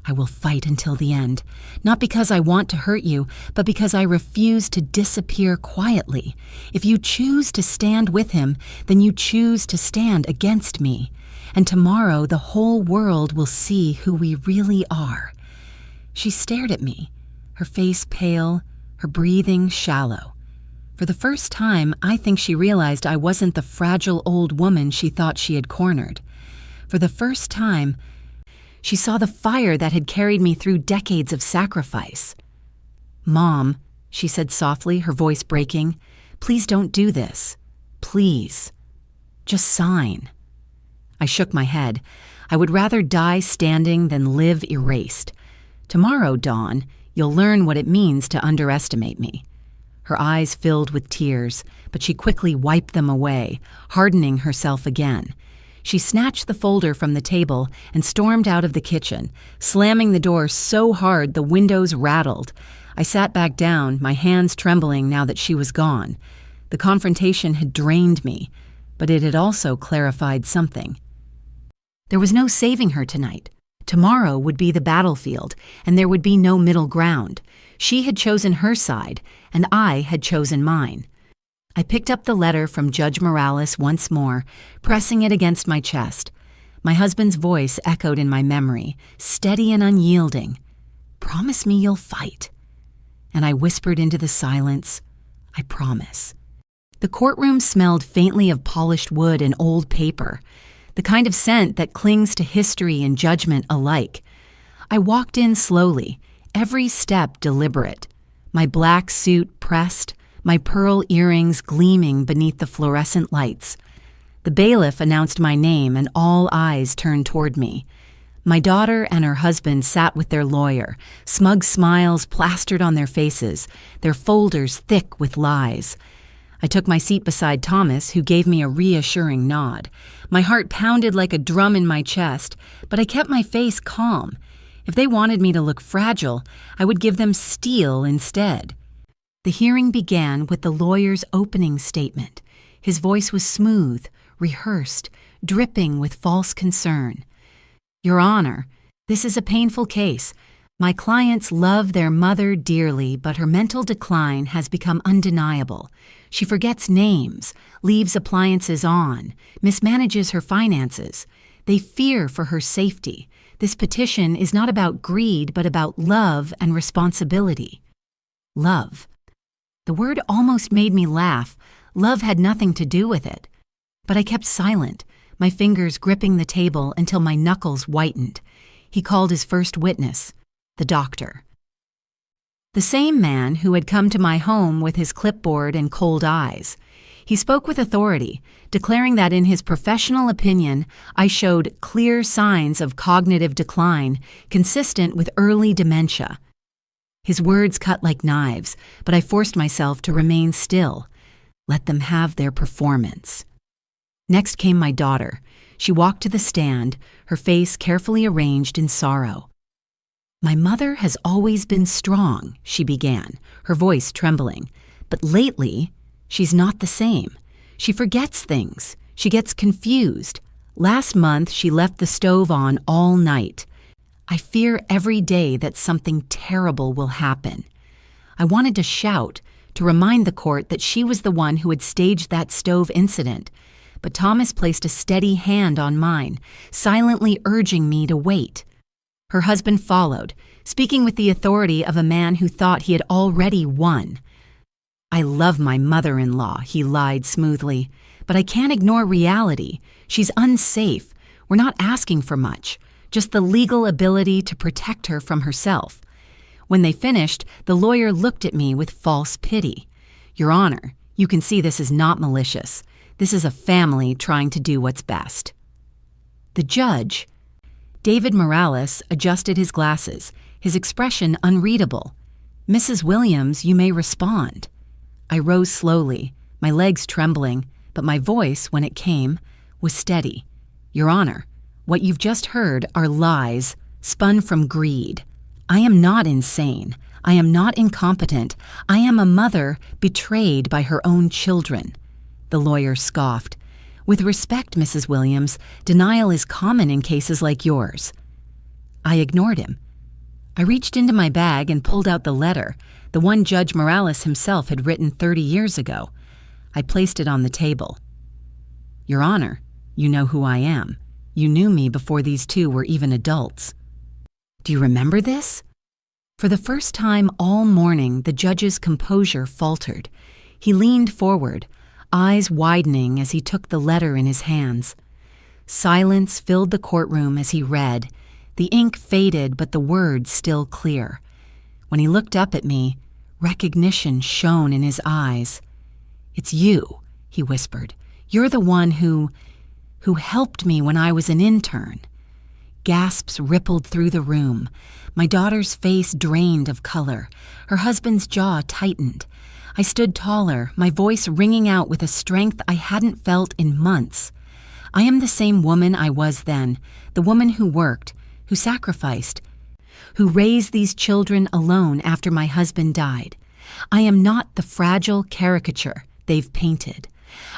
I will fight until the end, not because I want to hurt you, but because I refuse to disappear quietly. If you choose to stand with him, then you choose to stand against me. And tomorrow the whole world will see who we really are." She stared at me, her face pale, her breathing shallow. For the first time, I think she realized I wasn't the fragile old woman she thought she had cornered. For the first time, she saw the fire that had carried me through decades of sacrifice. "Mom," she said softly, her voice breaking, "please don't do this. Please. Just sign." I shook my head. I would rather die standing than live erased. "Tomorrow, Dawn, you'll learn what it means to underestimate me." Her eyes filled with tears, but she quickly wiped them away, hardening herself again. She snatched the folder from the table and stormed out of the kitchen, slamming the door so hard the windows rattled. I sat back down, my hands trembling now that she was gone. The confrontation had drained me, but it had also clarified something. There was no saving her tonight. Tomorrow would be the battlefield, and there would be no middle ground. She had chosen her side, and I had chosen mine. I picked up the letter from Judge Morales once more, pressing it against my chest. My husband's voice echoed in my memory, steady and unyielding. "Promise me you'll fight." And I whispered into the silence, "I promise." The courtroom smelled faintly of polished wood and old paper, the kind of scent that clings to history and judgment alike. I walked in slowly, every step deliberate, my black suit pressed, my pearl earrings gleaming beneath the fluorescent lights. The bailiff announced my name and all eyes turned toward me. My daughter and her husband sat with their lawyer, smug smiles plastered on their faces, their folders thick with lies. I took my seat beside Thomas, who gave me a reassuring nod. My heart pounded like a drum in my chest, but I kept my face calm. If they wanted me to look fragile, I would give them steel instead. The hearing began with the lawyer's opening statement, His voice was smooth, rehearsed, dripping with false concern. "Your Honor, this is a painful case. My clients love their mother dearly, but her mental decline has become undeniable. She forgets names, leaves appliances on, mismanages her finances. They fear for her safety. This petition is not about greed, but about love and responsibility." Love. The word almost made me laugh. Love had nothing to do with it. But I kept silent, my fingers gripping the table until my knuckles whitened. He called his first witness, the doctor. The same man who had come to my home with his clipboard and cold eyes. He spoke with authority, declaring that in his professional opinion, I showed clear signs of cognitive decline consistent with early dementia. His words cut like knives, but I forced myself to remain still. Let them have their performance. Next came my daughter. She walked to the stand, her face carefully arranged in sorrow. "My mother has always been strong," she began, her voice trembling. "But lately, she's not the same. She forgets things. She gets confused. Last month, she left the stove on all night. I fear every day that something terrible will happen." I wanted to shout, to remind the court that she was the one who had staged that stove incident, but Thomas placed a steady hand on mine, silently urging me to wait. Her husband followed, speaking with the authority of a man who thought he had already won. "I love my mother-in-law," he lied smoothly, "but I can't ignore reality. She's unsafe. We're not asking for much, just the legal ability to protect her from herself." When they finished, the lawyer looked at me with false pity. "Your Honor, you can see this is not malicious. This is a family trying to do what's best." The judge, David Morales, adjusted his glasses, his expression unreadable. "Mrs. Williams, you may respond." I rose slowly, my legs trembling, but my voice, when it came, was steady. "Your Honor, what you've just heard are lies, spun from greed. I am not insane. I am not incompetent. I am a mother betrayed by her own children." The lawyer scoffed. "With respect, Mrs. Williams, denial is common in cases like yours." I ignored him. I reached into my bag and pulled out the letter, the one Judge Morales himself had written 30 years ago. I placed it on the table. "Your Honor, you know who I am. You knew me before these two were even adults." "Do you remember this?" For the first time all morning, the judge's composure faltered. He leaned forward, eyes widening as he took the letter in his hands. Silence filled the courtroom as he read. The ink faded, but the words still clear. When he looked up at me, recognition shone in his eyes. "It's you," he whispered. "You're the one who helped me when I was an intern." Gasps rippled through the room. My daughter's face drained of color. Her husband's jaw tightened. I stood taller, my voice ringing out with a strength I hadn't felt in months. I am the same woman I was then, the woman who worked, who sacrificed, who raised these children alone after my husband died. I am not the fragile caricature they've painted.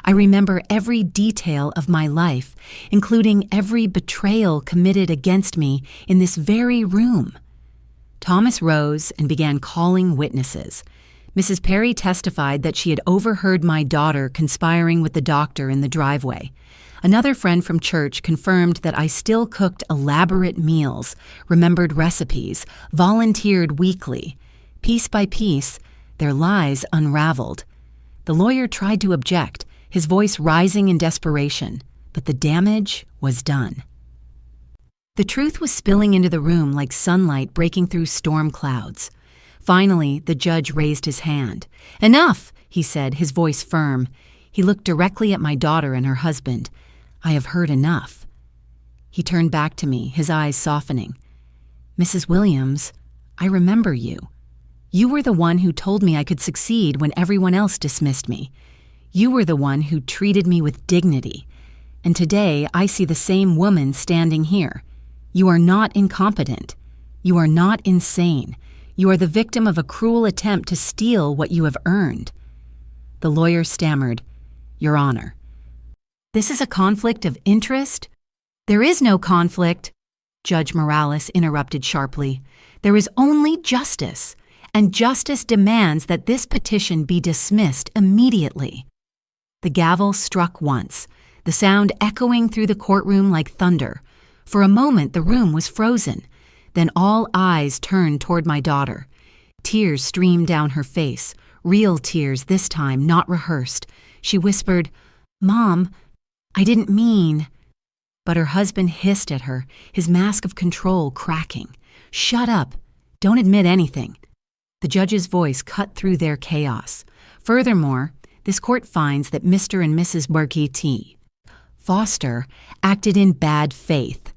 I remember every detail of my life, including every betrayal committed against me in this very room. Thomas rose and began calling witnesses. Mrs. Perry testified that she had overheard my daughter conspiring with the doctor in the driveway. Another friend from church confirmed that I still cooked elaborate meals, remembered recipes, volunteered weekly. Piece by piece, their lies unraveled. The lawyer tried to object, his voice rising in desperation, but the damage was done. The truth was spilling into the room like sunlight breaking through storm clouds. Finally, the judge raised his hand. "Enough," he said, his voice firm. He looked directly at my daughter and her husband. "I have heard enough." He turned back to me, his eyes softening. "Mrs. Williams, I remember you. You were the one who told me I could succeed when everyone else dismissed me. You were the one who treated me with dignity. And today I see the same woman standing here. You are not incompetent. You are not insane. You are the victim of a cruel attempt to steal what you have earned." The lawyer stammered, Your Honor. This is a conflict of interest? There is no conflict, Judge Morales interrupted sharply. There is only justice, and justice demands that this petition be dismissed immediately. The gavel struck once, the sound echoing through the courtroom like thunder. For a moment the room was frozen. Then all eyes turned toward my daughter. Tears streamed down her face, real tears this time, not rehearsed. She whispered, "Mom, I didn't mean..." But her husband hissed at her, his mask of control cracking. "Shut up. Don't admit anything." The judge's voice cut through their chaos. Furthermore, this court finds that Mr. and Mrs. T. Foster acted in bad faith.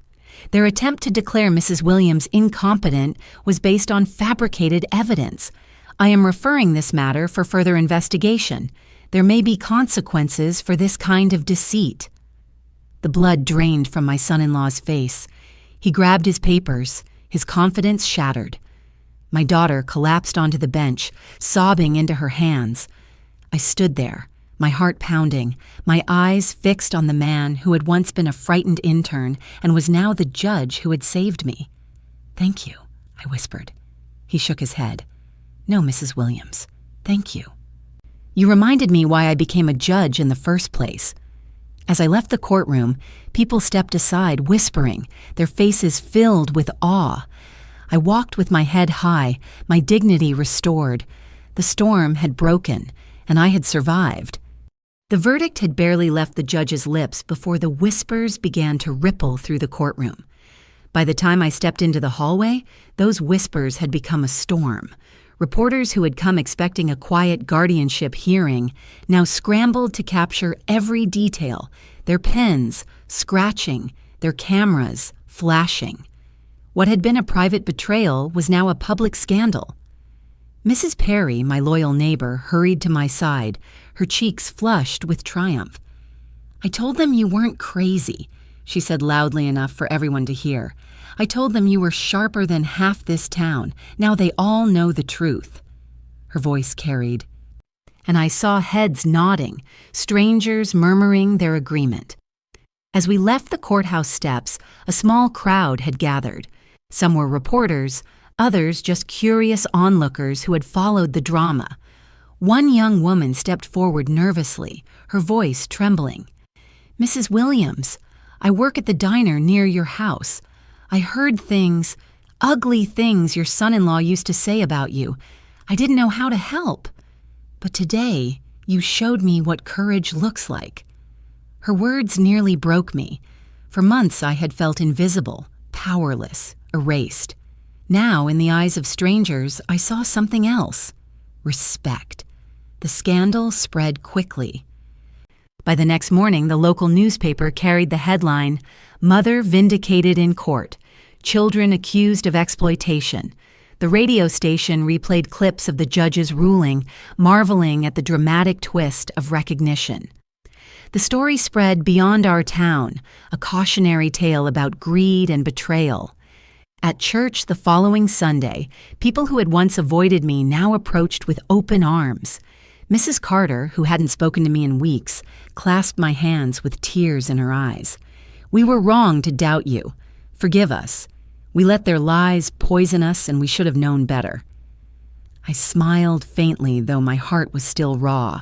Their attempt to declare Mrs. Williams incompetent was based on fabricated evidence. I am referring this matter for further investigation. There may be consequences for this kind of deceit. The blood drained from my son-in-law's face. He grabbed his papers, his confidence shattered. My daughter collapsed onto the bench, sobbing into her hands. I stood there, my heart pounding, my eyes fixed on the man who had once been a frightened intern and was now the judge who had saved me. "Thank you," I whispered. He shook his head. "No, Mrs. Williams, thank you. You reminded me why I became a judge in the first place." As I left the courtroom, people stepped aside, whispering, their faces filled with awe. I walked with my head high, my dignity restored. The storm had broken, and I had survived. The verdict had barely left the judge's lips before the whispers began to ripple through the courtroom. By the time I stepped into the hallway, those whispers had become a storm. Reporters who had come expecting a quiet guardianship hearing now scrambled to capture every detail, their pens scratching, their cameras flashing. What had been a private betrayal was now a public scandal. Mrs. Perry, my loyal neighbor, hurried to my side, her cheeks flushed with triumph. "I told them you weren't crazy," she said loudly enough for everyone to hear. "I told them you were sharper than half this town. Now they all know the truth." Her voice carried. And I saw heads nodding, strangers murmuring their agreement. As we left the courthouse steps, a small crowd had gathered. Some were reporters, others just curious onlookers who had followed the drama. One young woman stepped forward nervously, her voice trembling. "Mrs. Williams, I work at the diner near your house. I heard things, ugly things your son-in-law used to say about you. I didn't know how to help. But today, you showed me what courage looks like." Her words nearly broke me. For months I had felt invisible, powerless, erased. Now, in the eyes of strangers, I saw something else. Respect. The scandal spread quickly. By the next morning, the local newspaper carried the headline, "Mother Vindicated in Court. Children Accused of Exploitation." The radio station replayed clips of the judge's ruling, marveling at the dramatic twist of recognition. The story spread beyond our town, a cautionary tale about greed and betrayal. At church the following Sunday, people who had once avoided me now approached with open arms. Mrs. Carter, who hadn't spoken to me in weeks, clasped my hands with tears in her eyes. "We were wrong to doubt you. Forgive us. We let their lies poison us, and we should have known better." I smiled faintly, though my heart was still raw.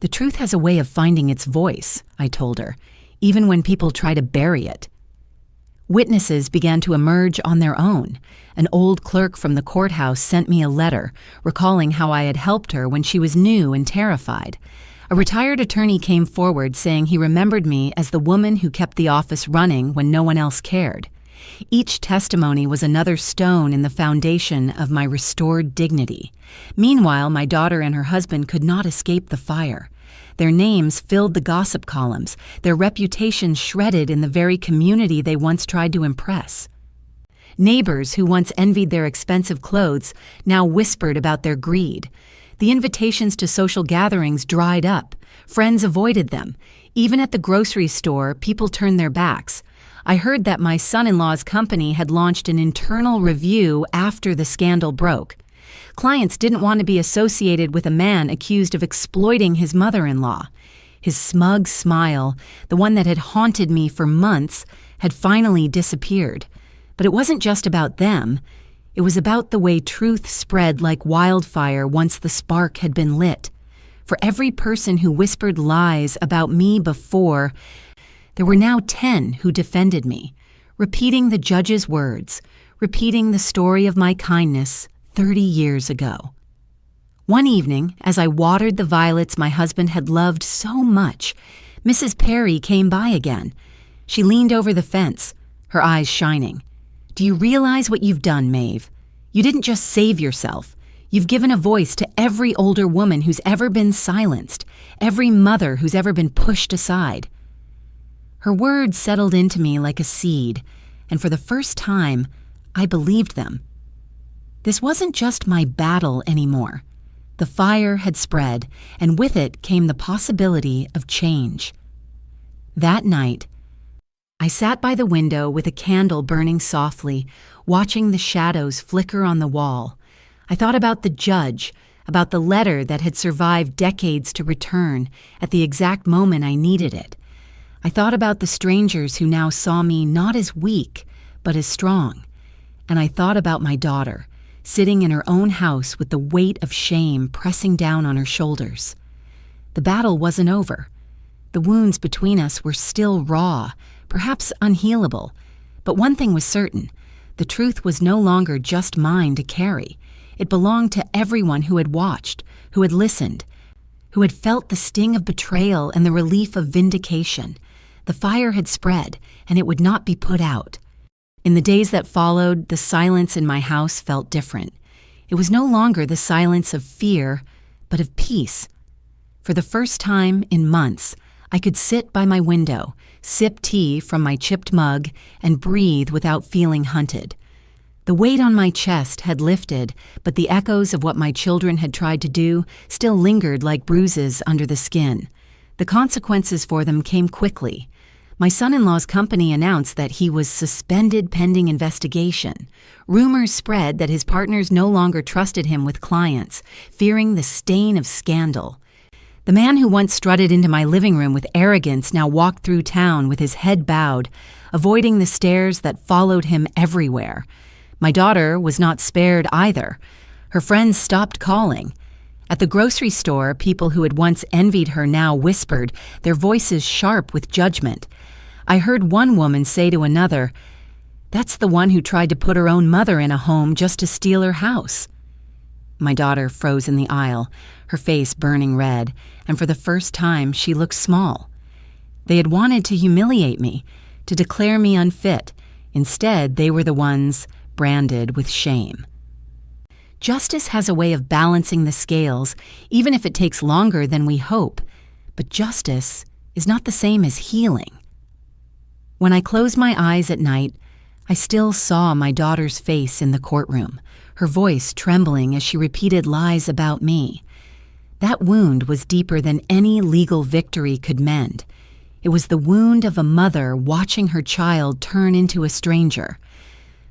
"The truth has a way of finding its voice," I told her, "even when people try to bury it." Witnesses began to emerge on their own. An old clerk from the courthouse sent me a letter, recalling how I had helped her when she was new and terrified. A retired attorney came forward saying he remembered me as the woman who kept the office running when no one else cared. Each testimony was another stone in the foundation of my restored dignity. Meanwhile, my daughter and her husband could not escape the fire. Their names filled the gossip columns, their reputations shredded in the very community they once tried to impress. Neighbors who once envied their expensive clothes now whispered about their greed. The invitations to social gatherings dried up. Friends avoided them. Even at the grocery store, people turned their backs. I heard that my son-in-law's company had launched an internal review after the scandal broke. Clients didn't want to be associated with a man accused of exploiting his mother-in-law. His smug smile, the one that had haunted me for months, had finally disappeared. But it wasn't just about them. It was about the way truth spread like wildfire once the spark had been lit. For every person who whispered lies about me before, there were now 10 who defended me, repeating the judge's words, repeating the story of my kindness 30 years ago. One evening, as I watered the violets my husband had loved so much, Mrs. Perry came by again. She leaned over the fence, her eyes shining. "Do you realize what you've done, Maeve? You didn't just save yourself. You've given a voice to every older woman who's ever been silenced, every mother who's ever been pushed aside." Her words settled into me like a seed, and for the first time, I believed them. This wasn't just my battle anymore. The fire had spread, and with it came the possibility of change. That night, I sat by the window with a candle burning softly, watching the shadows flicker on the wall. I thought about the judge, about the letter that had survived decades to return at the exact moment I needed it. I thought about the strangers who now saw me not as weak, but as strong. And I thought about my daughter, sitting in her own house with the weight of shame pressing down on her shoulders. The battle wasn't over. The wounds between us were still raw, perhaps unhealable. But one thing was certain: the truth was no longer just mine to carry. It belonged to everyone who had watched, who had listened, who had felt the sting of betrayal and the relief of vindication. The fire had spread, and it would not be put out. In the days that followed, the silence in my house felt different. It was no longer the silence of fear, but of peace. For the first time in months, I could sit by my window, sip tea from my chipped mug, and breathe without feeling hunted. The weight on my chest had lifted, but the echoes of what my children had tried to do still lingered like bruises under the skin. The consequences for them came quickly. My son-in-law's company announced that he was suspended pending investigation. Rumors spread that his partners no longer trusted him with clients, fearing the stain of scandal. The man who once strutted into my living room with arrogance now walked through town with his head bowed, avoiding the stares that followed him everywhere. My daughter was not spared either. Her friends stopped calling. At the grocery store, people who had once envied her now whispered, their voices sharp with judgment. I heard one woman say to another, "That's the one who tried to put her own mother in a home just to steal her house." My daughter froze in the aisle, her face burning red, and for the first time she looked small. They had wanted to humiliate me, to declare me unfit. Instead, they were the ones branded with shame. Justice has a way of balancing the scales, even if it takes longer than we hope. But justice is not the same as healing. When I closed my eyes at night, I still saw my daughter's face in the courtroom, her voice trembling as she repeated lies about me. That wound was deeper than any legal victory could mend. It was the wound of a mother watching her child turn into a stranger.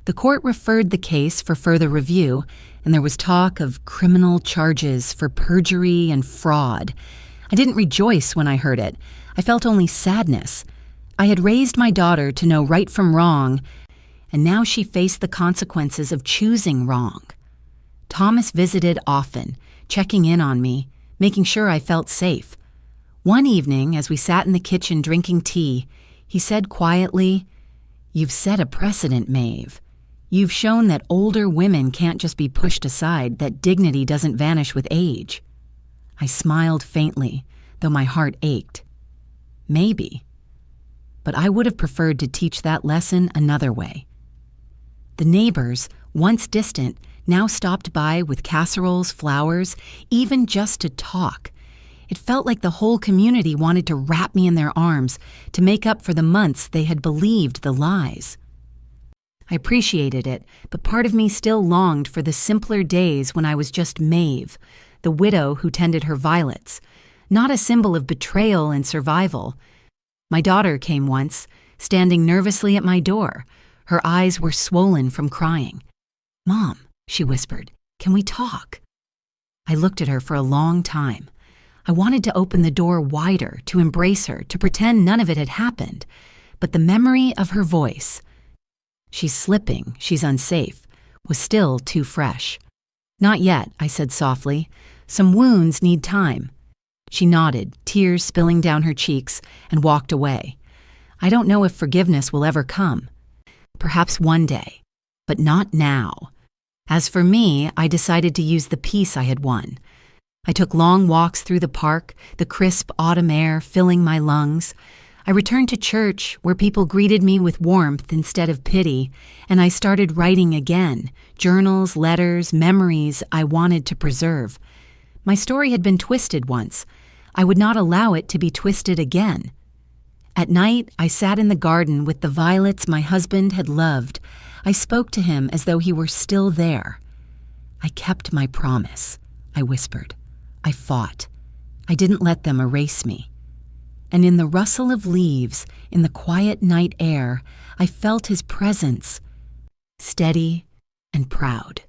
The court referred the case for further review, and there was talk of criminal charges for perjury and fraud. I didn't rejoice when I heard it. I felt only sadness. I had raised my daughter to know right from wrong, and now she faced the consequences of choosing wrong. Thomas visited often, checking in on me, making sure I felt safe. One evening, as we sat in the kitchen drinking tea, he said quietly, "You've set a precedent, Maeve. You've shown that older women can't just be pushed aside, that dignity doesn't vanish with age." I smiled faintly, though my heart ached. Maybe. But I would have preferred to teach that lesson another way. The neighbors, once distant, now stopped by with casseroles, flowers, even just to talk. It felt like the whole community wanted to wrap me in their arms to make up for the months they had believed the lies. I appreciated it, but part of me still longed for the simpler days when I was just Maeve, the widow who tended her violets, not a symbol of betrayal and survival. My daughter came once, standing nervously at my door. Her eyes were swollen from crying. "Mom," she whispered, Can we talk?" I looked at her for a long time. I wanted to open the door wider, to embrace her, to pretend none of it had happened. But the memory of her voice, "She's slipping, she's unsafe," was still too fresh. "Not yet," I said softly. "Some wounds need time." She nodded, tears spilling down her cheeks, and walked away. I don't know if forgiveness will ever come. Perhaps one day, but not now. As for me, I decided to use the peace I had won. I took long walks through the park, the crisp autumn air filling my lungs. I returned to church, where people greeted me with warmth instead of pity, and I started writing again, journals, letters, memories I wanted to preserve. My story had been twisted once. I would not allow it to be twisted again. At night, I sat in the garden with the violets my husband had loved. I spoke to him as though he were still there. "I kept my promise," I whispered. "I fought. I didn't let them erase me." And in the rustle of leaves, in the quiet night air, I felt his presence, steady and proud.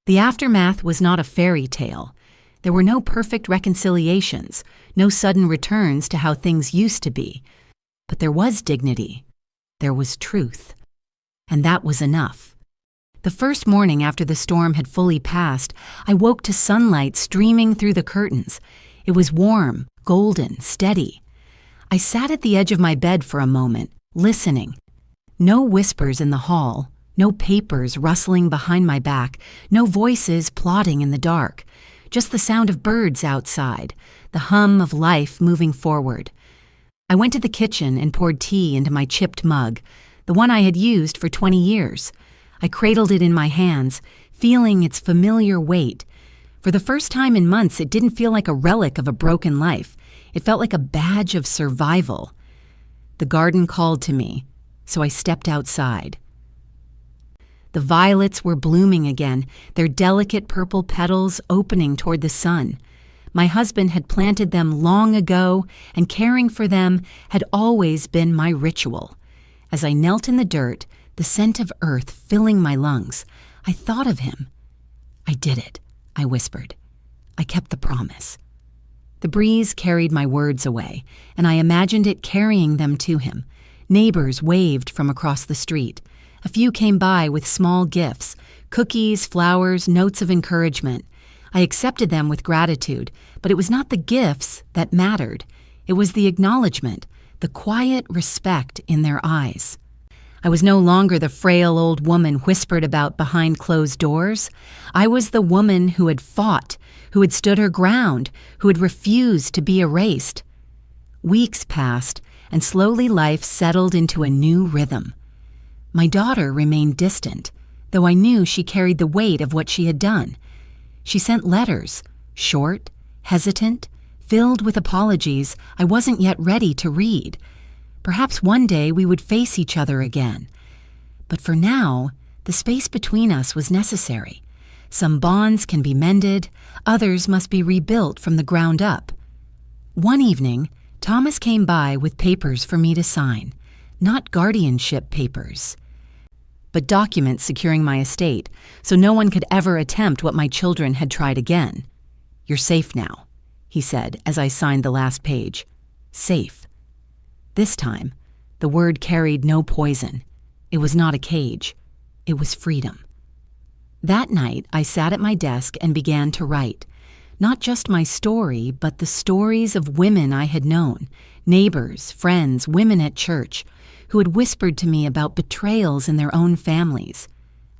The aftermath was not a fairy tale. There were no perfect reconciliations, no sudden returns to how things used to be. But there was dignity. There was truth. And that was enough. The first morning after the storm had fully passed, I woke to sunlight streaming through the curtains. It was warm, golden, steady. I sat at the edge of my bed for a moment, listening. No whispers in the hall, no papers rustling behind my back, no voices plodding in the dark. Just the sound of birds outside, the hum of life moving forward. I went to the kitchen and poured tea into my chipped mug, the one I had used for 20 years. I cradled it in my hands, feeling its familiar weight. For the first time in months, it didn't feel like a relic of a broken life. It felt like a badge of survival. The garden called to me, so I stepped outside. The violets were blooming again, their delicate purple petals opening toward the sun. My husband had planted them long ago, and caring for them had always been my ritual. As I knelt in the dirt, the scent of earth filling my lungs, I thought of him. "I did it," I whispered. "I kept the promise." The breeze carried my words away, and I imagined it carrying them to him. Neighbors waved from across the street. A few came by with small gifts, cookies, flowers, notes of encouragement. I accepted them with gratitude, but it was not the gifts that mattered. It was the acknowledgement, the quiet respect in their eyes. I was no longer the frail old woman whispered about behind closed doors. I was the woman who had fought, who had stood her ground, who had refused to be erased. Weeks passed, and slowly life settled into a new rhythm. My daughter remained distant, though I knew she carried the weight of what she had done. She sent letters, short, hesitant, filled with apologies I wasn't yet ready to read. Perhaps one day we would face each other again. But for now, the space between us was necessary. Some bonds can be mended, others must be rebuilt from the ground up. One evening, Thomas came by with papers for me to sign. Not guardianship papers, but documents securing my estate, so no one could ever attempt what my children had tried again. "You're safe now," he said as I signed the last page. Safe. This time, the word carried no poison. It was not a cage. It was freedom. That night, I sat at my desk and began to write. Not just my story, but the stories of women I had known, neighbors, friends, women at church, who had whispered to me about betrayals in their own families.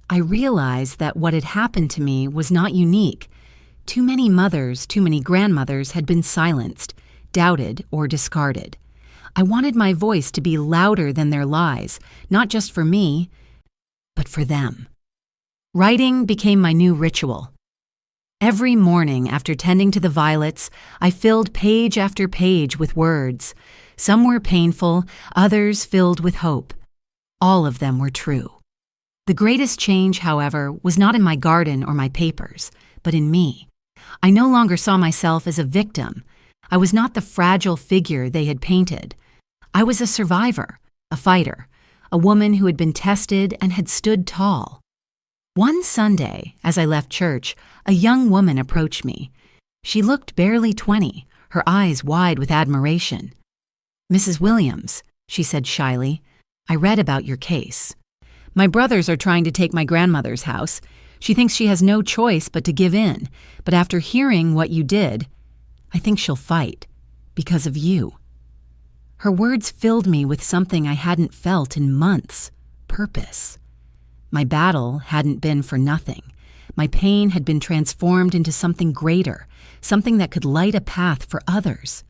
I realized that what had happened to me was not unique. Too many mothers, too many grandmothers had been silenced, doubted, or discarded. I wanted my voice to be louder than their lies, not just for me, but for them. Writing became my new ritual. Every morning after tending to the violets, I filled page after page with words. Some were painful, others filled with hope. All of them were true. The greatest change, however, was not in my garden or my papers, but in me. I no longer saw myself as a victim. I was not the fragile figure they had painted. I was a survivor, a fighter, a woman who had been tested and had stood tall. One Sunday, as I left church, a young woman approached me. She looked barely 20, her eyes wide with admiration. "Mrs. Williams," she said shyly, "I read about your case. My brothers are trying to take my grandmother's house. She thinks she has no choice but to give in, but after hearing what you did, I think she'll fight, because of you." Her words filled me with something I hadn't felt in months: purpose. My battle hadn't been for nothing. My pain had been transformed into something greater, something that could light a path for others.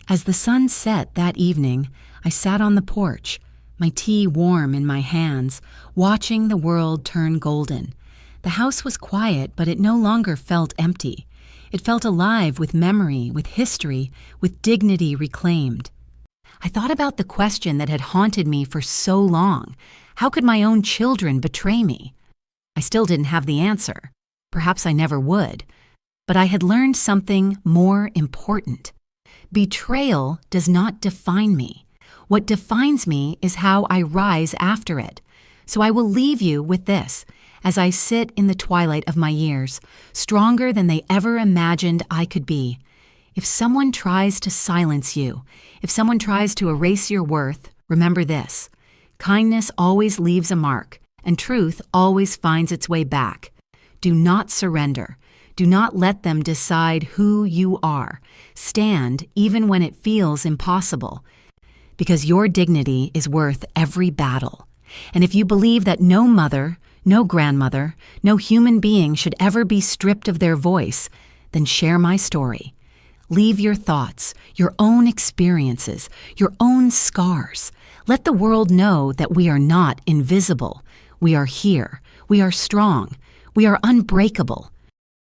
As the sun set that evening, I sat on the porch, my tea warm in my hands, watching the world turn golden. The house was quiet, but it no longer felt empty. It felt alive with memory, with history, with dignity reclaimed. I thought about the question that had haunted me for so long. How could my own children betray me? I still didn't have the answer. Perhaps I never would. But I had learned something more important. Betrayal does not define me. What defines me is how I rise after it. So I will leave you with this, as I sit in the twilight of my years, stronger than they ever imagined I could be. If someone tries to silence you, if someone tries to erase your worth, remember this: kindness always leaves a mark, and truth always finds its way back. Do not surrender. Do not let them decide who you are. Stand even when it feels impossible, because your dignity is worth every battle. And if you believe that no mother, no grandmother, no human being should ever be stripped of their voice, then share my story. Leave your thoughts, your own experiences, your own scars. Let the world know that we are not invisible. We are here. We are strong. We are unbreakable.